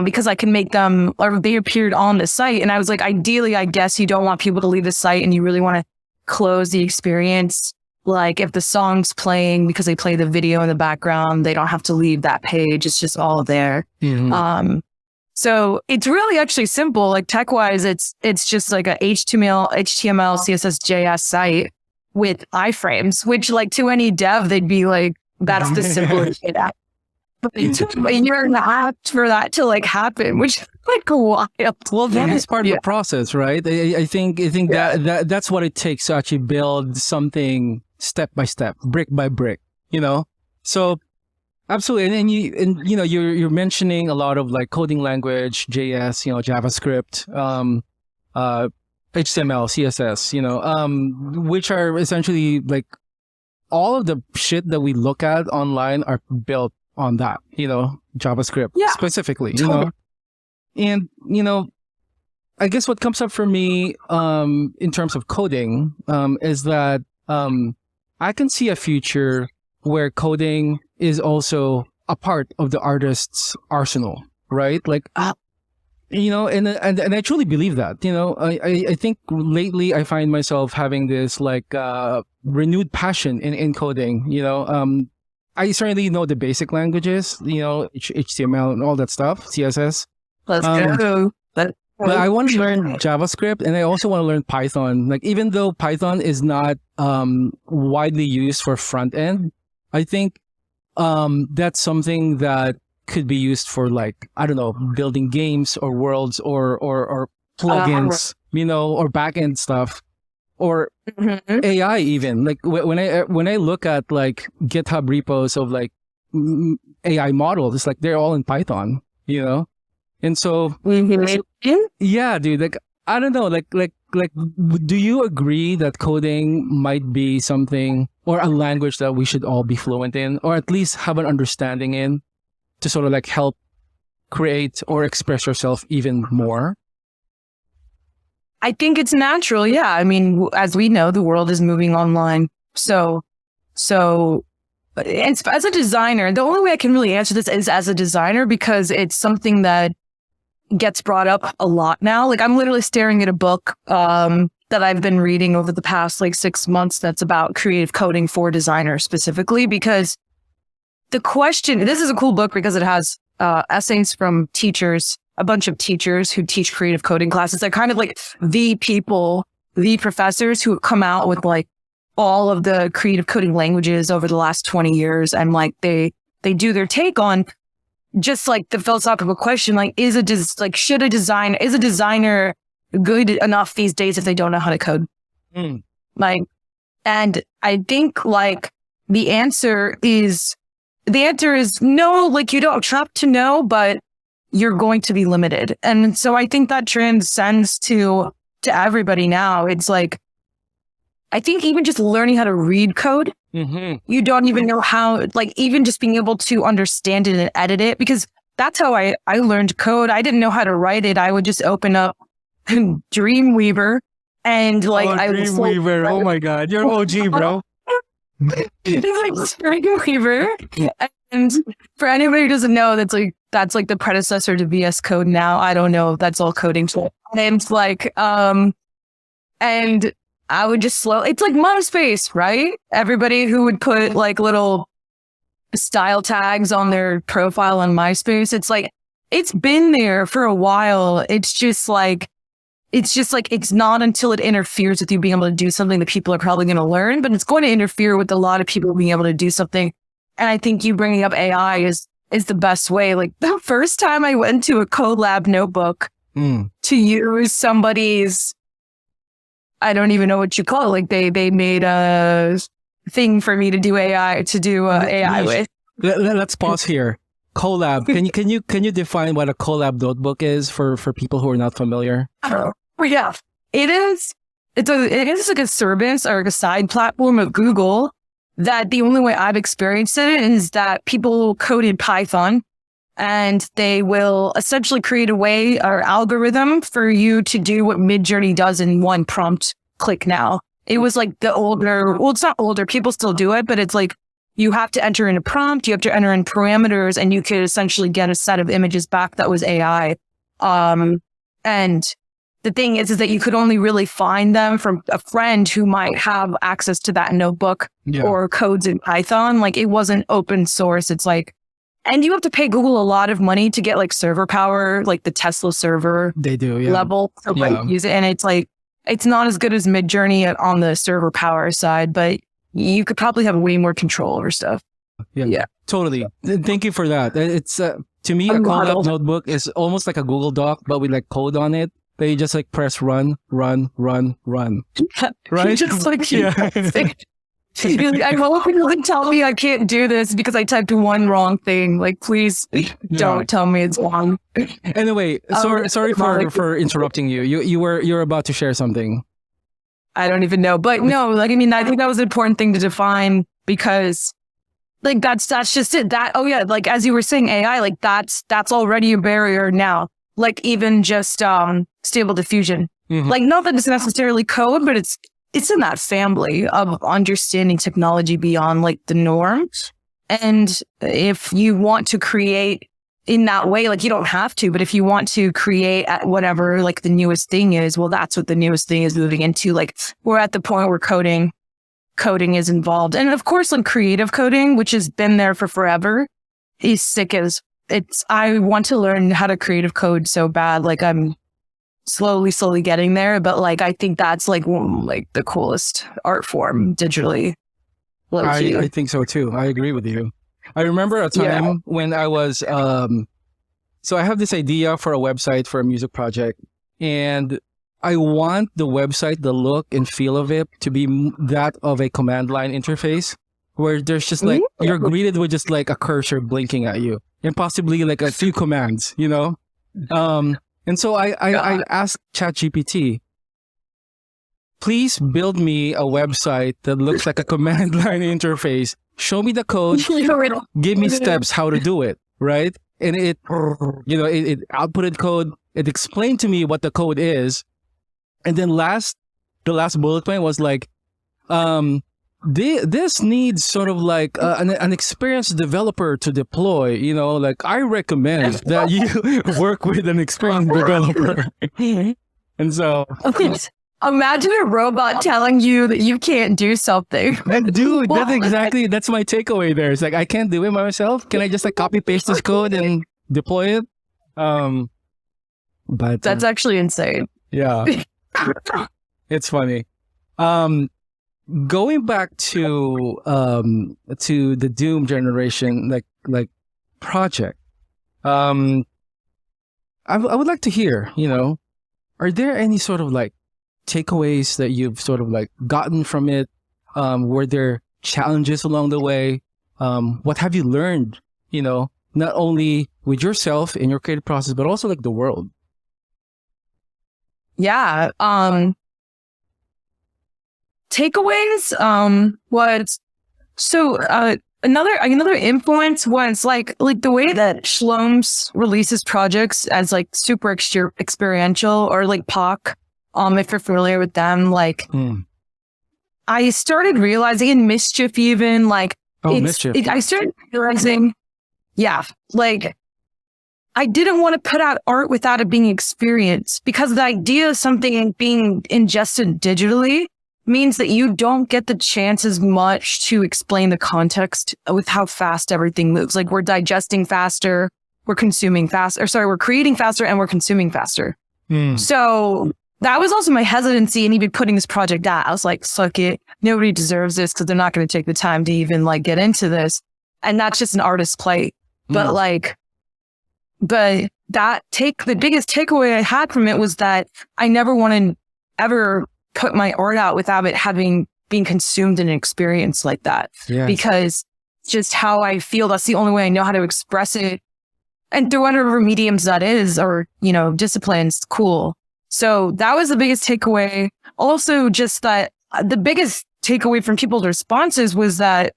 Because I can make them, or they appeared on the site. And I was like, ideally, I guess you don't want people to leave the site and you really want to close the experience. If the song's playing because they play the video in the background, they don't have to leave that page. It's just all there. Mm-hmm. So it's really actually simple. Tech-wise, it's just a HTML, CSS, JS site with iframes, which to any dev, they'd be that's the simplest shit out. But it took a year and a half for that to happen, which is wild. Well, that is part of the process, right? I think that's what it takes to actually build something step by step, brick by brick. So absolutely. And you're mentioning a lot of coding language, JS, JavaScript, HTML, CSS, which are essentially all of the shit that we look at online are built on that, JavaScript specifically, and, I guess what comes up for me, in terms of coding, is that, I can see a future where coding is also a part of the artist's arsenal, right? And I truly believe that, I think lately I find myself having this renewed passion in coding, I certainly know the basic languages, HTML and all that stuff, CSS. Let's go. But I want to learn JavaScript, and I also want to learn Python. Even though Python is not widely used for front end, I think that's something that could be used for I don't know, building games or worlds or plugins, or back end stuff. Or AI even. When I look at GitHub repos of AI models, it's they're all in Python, And so yeah, dude, I don't know, do you agree that coding might be something or a language that we should all be fluent in, or at least have an understanding in, to sort of help create or express yourself even more? I think it's natural. Yeah. I mean, as we know, the world is moving online. So and as a designer, the only way I can really answer this is as a designer, because it's something that gets brought up a lot now. Like I'm literally staring at a book that I've been reading over the past like 6 months that's about creative coding for designers specifically, because the question, this is a cool book because it has essays from teachers, a bunch of teachers who teach creative coding classes. They're kind of like the people, the professors who have come out with like all of the creative coding languages over the last 20 years. And like they do their take on just like the philosophical question, like is a designer good enough these days if they don't know how to code? Like, and I think like the answer is no, like you don't have to know, but you're going to be limited. And so I think that transcends to everybody now. It's like, I think even just learning how to read code, you don't even know how, like even just being able to understand it and edit it, because that's how I learned code. I didn't know how to write it. I would just open up Dreamweaver and like Dreamweaver. Oh my God, you're OG, bro. It's like Dreamweaver. And for anybody who doesn't know, that's like the predecessor to VS Code now. I don't know. That's all coding tool. And like, and I would just it's like MySpace, right? Everybody who would put like little style tags on their profile on MySpace. It's like, it's been there for a while. It's not until it interferes with you being able to do something that people are probably going to learn, but it's going to interfere with a lot of people being able to do something. And I think you bringing up AI is the best way. Like the first time I went to a Colab notebook to use somebody's, I don't even know what you call it. Like they made a thing for me to do AI with. Let's pause here. Colab. Can you define what a Colab notebook is for people who are not familiar? Yeah, it is like a service or like a side platform of Google that the only way I've experienced it is that people code in Python and they will essentially create a way or algorithm for you to do what Midjourney does in one prompt. Click now. It was like the older, well, it's not older, people still do it, but it's like you have to enter in a prompt, you have to enter in parameters, and you could essentially get a set of images back that was AI. And the thing is that you could only really find them from a friend who might have access to that notebook or codes in Python. Like it wasn't open source. It's like, and you have to pay Google a lot of money to get like server power, like the Tesla server they do level to like use it. And it's like, it's not as good as Midjourney on the server power side, but you could probably have way more control over stuff. Yeah, totally. Thank you for that. It's to me, a Colab notebook is almost like a Google Doc, but with like code on it. That you just like press run. Right? Just like, I hope you would tell me I can't do this because I typed one wrong thing. Like, please don't tell me it's wrong. Anyway, sorry for interrupting you. You're about to share something. I don't even know, but no, like, I mean, I think that was an important thing to define because like, that's just it. Like, as you were saying, AI, like that's already a barrier now. Like even just Stable Diffusion. Like not that it's necessarily code, but it's in that family of understanding technology beyond like the norm. And if you want to create in that way, like you don't have to, but if you want to create at whatever like the newest thing is, well, that's what the newest thing is moving into. Like we're at the point where coding is involved. And of course, like creative coding, which has been there for forever, is sick as I want to learn how to creative code so bad. Like I'm slowly getting there, but like I think that's like the coolest art form digitally. I think so too. I agree with you. I remember a time when I was so I have this idea for a website for a music project, and I want the website, the look and feel of it to be that of a command line interface where there's just like you're greeted with just like a cursor blinking at you. And possibly like a few commands, you know? And so I asked ChatGPT, please build me a website that looks like a command line interface. Show me the code, give me steps how to do it, right? And it outputted code. It explained to me what the code is. And then the last bullet point was like, this needs sort of like an experienced developer to deploy. You know, like I recommend that you work with an experienced developer. And so, imagine a robot telling you that you can't do something. and dude, that's my takeaway there. It's like, I can't do it myself. Can I just like copy paste this code and deploy it? But that's actually insane. Yeah, it's funny. Going back to the Doom generation, like project, I would like to hear, you know, are there any sort of like takeaways that you've sort of like gotten from it? Were there challenges along the way? What have you learned, you know, not only with yourself in your creative process, but also like the world? Yeah. Takeaways, another influence was like the way that Shlome's releases projects as like super experiential, or like POC, if you're familiar with them, like I started realizing in Mischief even, like Mischief. I started realizing, yeah, like I didn't want to put out art without it being experienced, because the idea of something being ingested digitally means that you don't get the chance as much to explain the context with how fast everything moves. Like we're digesting faster, we're consuming faster, we're creating faster and we're consuming faster. So that was also my hesitancy in even putting this project out. I was like, fuck it. Nobody deserves this because they're not going to take the time to even like get into this. And that's just an artist's play. But the biggest takeaway I had from it was that I never want to ever put my art out without it being consumed in an experience like that. Yes. Because just how I feel, that's the only way I know how to express it. And through whatever mediums that is, or, you know, disciplines, cool. So that was the biggest takeaway. Also, just that the biggest takeaway from people's responses was that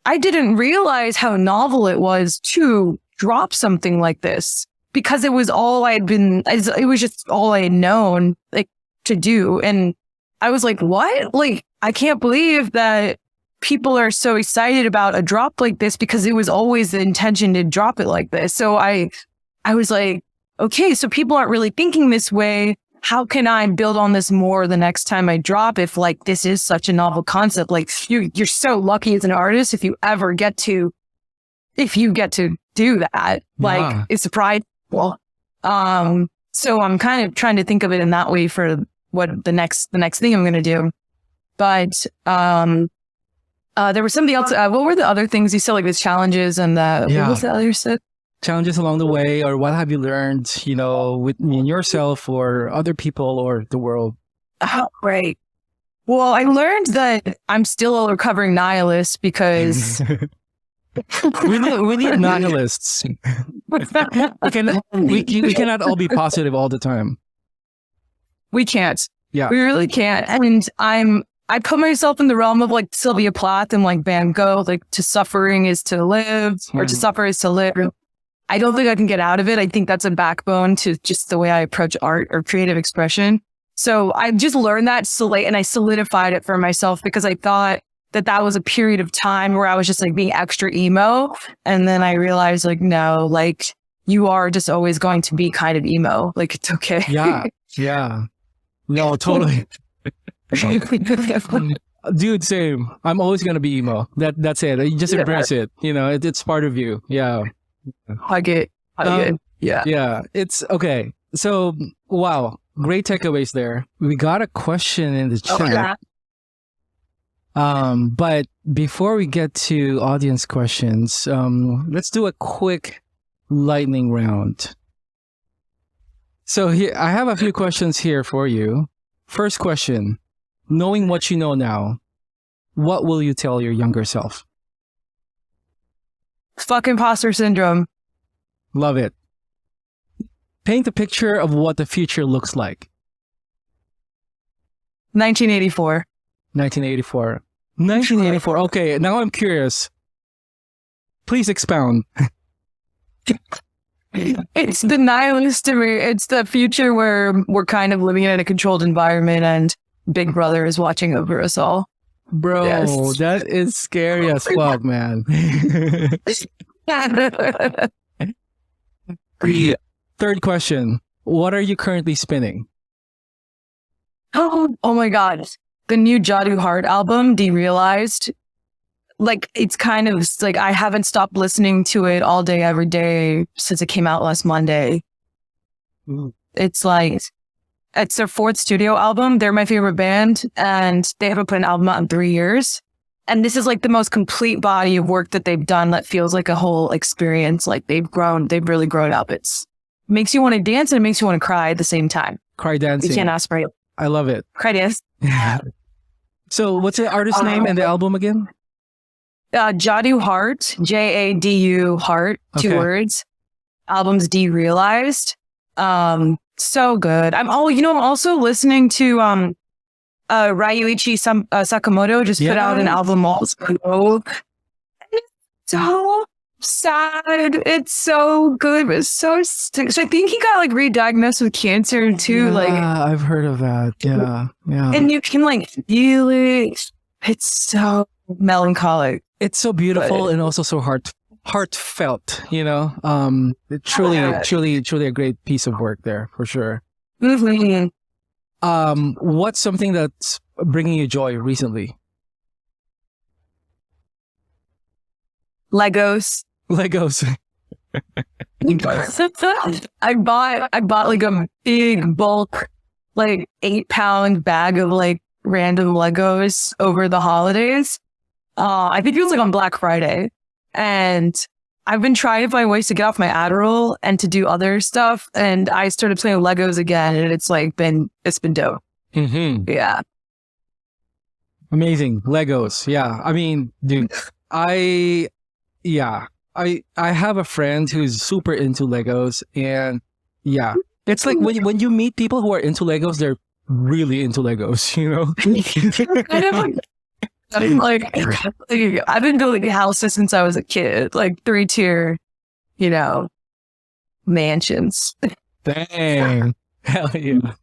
I didn't realize how novel it was to drop something like this, because it was just all I had known, like, to do. And I was like, what? Like, I can't believe that people are so excited about a drop like this, because it was always the intention to drop it like this. So I was like, okay, so people aren't really thinking this way. How can I build on this more the next time I drop, if like this is such a novel concept? Like you're so lucky as an artist if you get to do that. Like it's prideful. So I'm kind of trying to think of it in that way for what the next thing I'm going to do. But there was something else. What were the other things you said? Like the challenges and what was the other stuff? Challenges along the way, or what have you learned, you know, with yourself or other people or the world? Oh, right. Well, I learned that I'm still a recovering nihilist, because we need nihilists. we cannot all be positive all the time. We can't. Yeah, we really can't. And I put myself in the realm of like Sylvia Plath and like Van Gogh, like to suffering is to live, or to suffer is to live. I don't think I can get out of it. I think that's a backbone to just the way I approach art or creative expression. So I just learned that and I solidified it for myself, because I thought that was a period of time where I was just like being extra emo. And then I realized like, no, like you are just always going to be kind of emo. Like it's okay. Yeah. Yeah. No, totally. Dude, same. I'm always going to be emo. That's it. You just embrace it. You know, it's part of you. Yeah. Hug it. Yeah. Yeah. It's okay. So, wow. Great takeaways there. We got a question in the chat. But before we get to audience questions, let's do a quick lightning round. So here, I have a few questions here for you. First question, knowing what you know now, what will you tell your younger self? Fuck imposter syndrome. Love it. Paint a picture of what the future looks like. 1984. 1984. 1984. Okay, now I'm curious. Please expound. It's the nihilist to me. It's the future where we're kind of living in a controlled environment and Big Brother is watching over us all. Bro, Yes. that is scary as fuck, man. Third question. What are you currently spinning? Oh my God. The new Jadu Heart album, Derealized. Like, it's kind of like I haven't stopped listening to it all day, every day since it came out last Monday. It's like, it's their fourth studio album. They're my favorite band, and they haven't put an album out in 3 years. And this is like the most complete body of work that they've done that feels like a whole experience. Like they've really grown up. It's makes you want to dance and it makes you want to cry at the same time. Cry dancing. You can't ask for it. I love it. Cry dance. So what's the artist name and the album again? Jadu Heart, Jadu Heart, two Okay. words. Album's Derealized. So good. I'm also listening to Ryuichi Sakamoto just put out an album also. So sad. It's so good, but so I think he got like re-diagnosed with cancer too. Yeah, Like I've heard of that. Yeah. and you can like feel it. It's so melancholic. It's so beautiful and also so heartfelt, you know? Truly a great piece of work there for sure. Mm-hmm. What's something that's bringing you joy recently? Legos. I bought like a big bulk, like 8-pound bag of like random Legos over the holidays. I think it was like on Black Friday, and I've been trying to find ways to get off my Adderall and to do other stuff. And I started playing with Legos again, and it's been dope. Mm-hmm. Yeah. Amazing. Legos. Yeah. I mean, dude, I have a friend who's super into Legos, and yeah, it's like when you meet people who are into Legos, they're really into Legos, you know? Kind of like I've been building houses since I was a kid, like 3-tier, mansions. Dang. Hell yeah.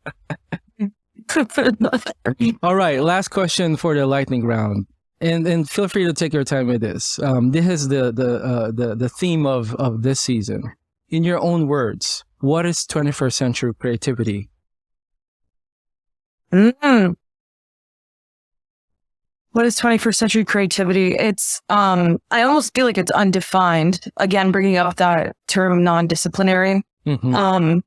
All right, last question for the lightning round, and feel free to take your time with this. This is the theme of this season. In your own words, what is 21st century creativity? What is 21st century creativity? It's I almost feel like it's undefined. Again, bringing up that term non-disciplinary. Mm-hmm.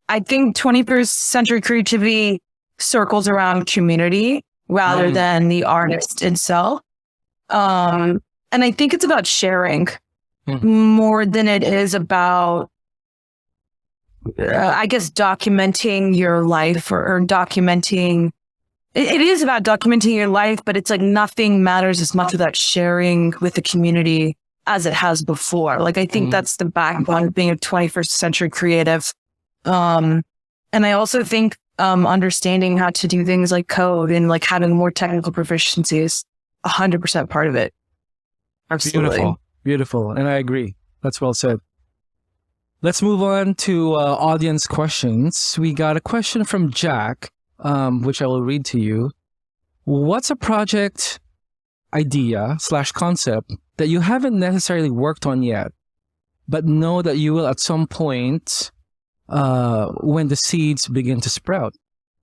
I think 21st century creativity circles around community rather than the artist itself. And I think it's about sharing more than it is about, I guess, documenting your life or documenting. It is about documenting your life, but it's like nothing matters as much without sharing with the community as it has before. Like, I think that's the backbone of being a 21st century creative. And I also think understanding how to do things like code and like having more technical proficiency is 100% part of it. Absolutely. Beautiful. And I agree. That's well said. Let's move on to audience questions. We got a question from Jack, which I will read to you. What's a project idea / concept that you haven't necessarily worked on yet, but know that you will at some point when the seeds begin to sprout?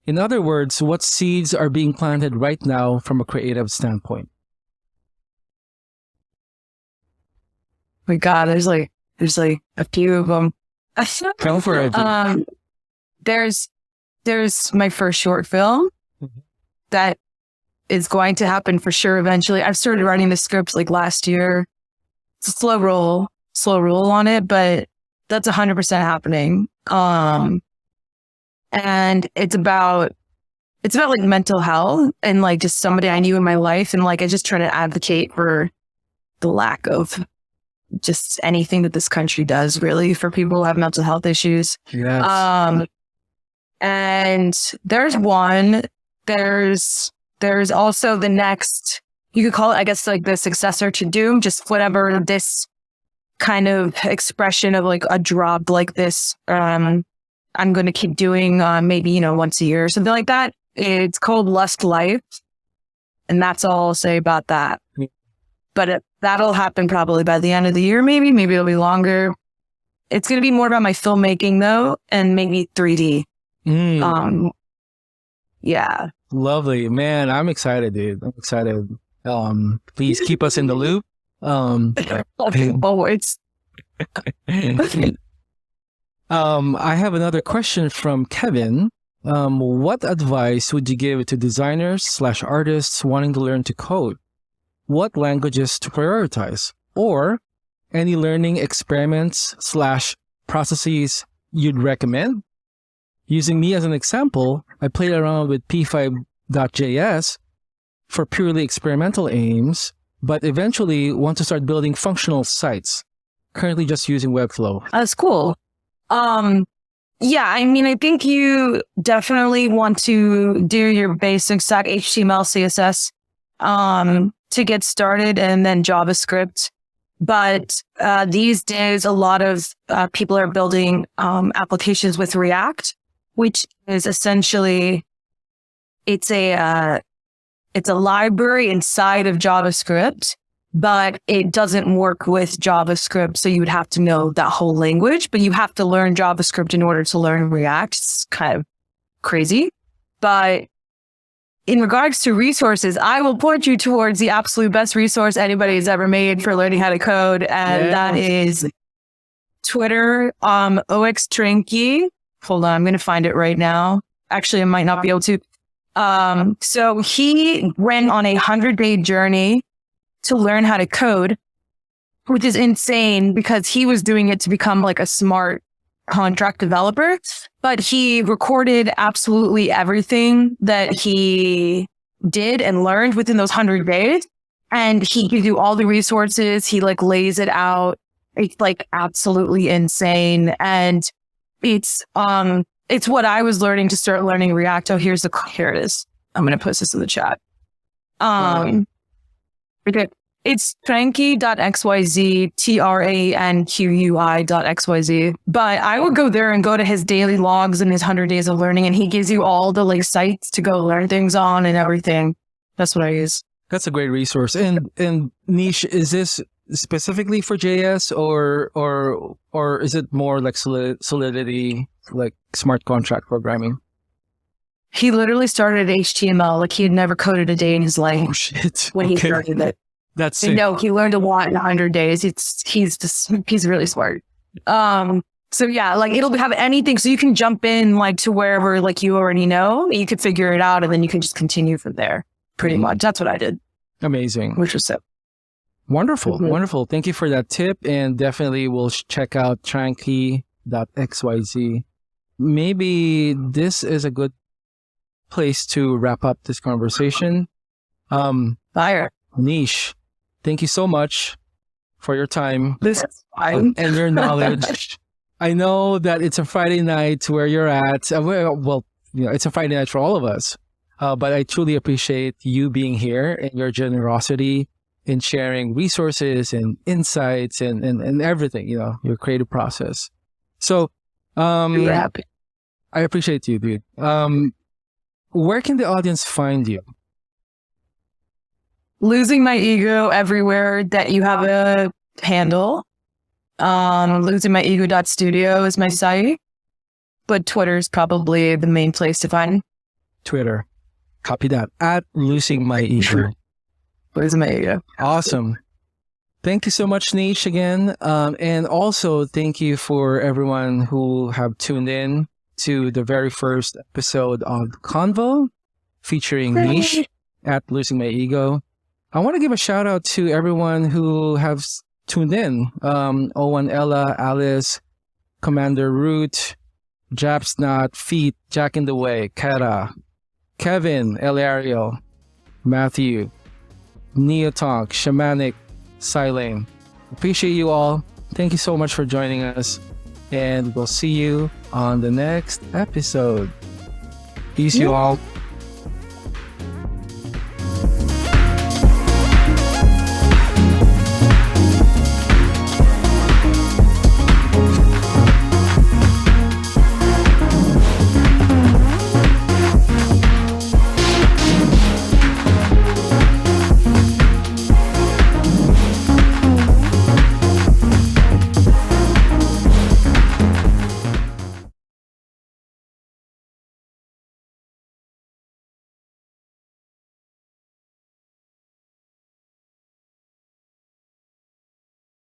In other words, what seeds are being planted right now from a creative standpoint? My God, there's like a few of them. Go for it. There's my first short film that is going to happen for sure eventually. I've started writing the script like last year. It's a slow roll on it, but that's 100% happening. And it's about like mental health and like just somebody I knew in my life, and like I just try to advocate for the lack of just anything that this country does really for people who have mental health issues. Yes. And there's one. There's also the next, you could call it, I guess, like the successor to Doom, just whatever this kind of expression of like a drop like this, I'm going to keep doing maybe, once a year or something like that. It's called Lust Life. And that's all I'll say about that. But that'll happen probably by the end of the year, maybe it'll be longer. It's going to be more about my filmmaking though, and maybe 3D. Yeah. Lovely, man. I'm excited, dude. I'm excited. Please keep us in the loop. Always. I have another question from Kevin. What advice would you give to designers/artists wanting to learn to code? What languages to prioritize? Or any learning experiments/processes you'd recommend? Using me as an example, I played around with P5.js for purely experimental aims, but eventually want to start building functional sites. Currently just using Webflow. That's cool. Yeah, I mean, I think you definitely want to do your basic stack, HTML, CSS, to get started, and then JavaScript. But these days, a lot of people are building applications with React, which is essentially, it's a library inside of JavaScript, but it doesn't work with JavaScript. So you would have to know that whole language, but you have to learn JavaScript in order to learn React. It's kind of crazy. But in regards to resources, I will point you towards the absolute best resource anybody has ever made for learning how to code. And that is Twitter, OXTrinky. Hold on, I'm going to find it right now. Actually, I might not be able to. So he went on a 100-day journey to learn how to code, which is insane because he was doing it to become like a smart contract developer, but he recorded absolutely everything that he did and learned within those 100 days. And he gives you all the resources. He like lays it out. It's like absolutely insane. And it's what I was learning to start learning React. Oh, here it is. I'm going to post this in the chat. Okay. It's tranqui.xyz, tranqui.xyz. But I would go there and go to his daily logs and his 100 days of learning, and he gives you all the like sites to go learn things on and everything. That's what I use. That's a great resource. And Neesh, is this specifically for JS or is it more like Solidity, like smart contract programming? He literally started HTML. Like he had never coded a day in his life. Oh shit! When he started it. That's sick. No, he learned a lot in 100 days. He's really smart. So yeah, like it'll have anything. So you can jump in like to wherever like you already know. You could figure it out, and then you can just continue from there. Pretty much. That's what I did. Amazing. Which was it. Wonderful. Wonderful. Thank you for that tip. And definitely we'll check out tranqui.xyz. Maybe this is a good place to wrap up this conversation. Fire. Neesh, thank you so much for your time. This is fine. And your knowledge. I know that it's a Friday night where you're at. Well, you know, it's a Friday night for all of us. But I truly appreciate you being here and your generosity in sharing resources and insights and everything, you know, your creative process. So, You're happy. I appreciate you, dude. Where can the audience find you? Losing My Ego everywhere that you have a handle. Losingmyego.studio is my site, but Twitter is probably the main place to find. Twitter. Copy that. At Losing My Ego. Losing My Ego. Awesome. Thank you so much, Neesh, again. And also thank you for everyone who have tuned in to the very first episode of CONVO featuring Neesh at Losing My Ego. I want to give a shout out to everyone who have tuned in. Owen, Ella, Alice, Commander Root, Japsnot, Feet, Jack in the Way, Kara, Kevin, Elario, Matthew, Neotalk, Shamanic, Silane. Appreciate you all. Thank you so much for joining us. And we'll see you on the next episode. Peace, you all.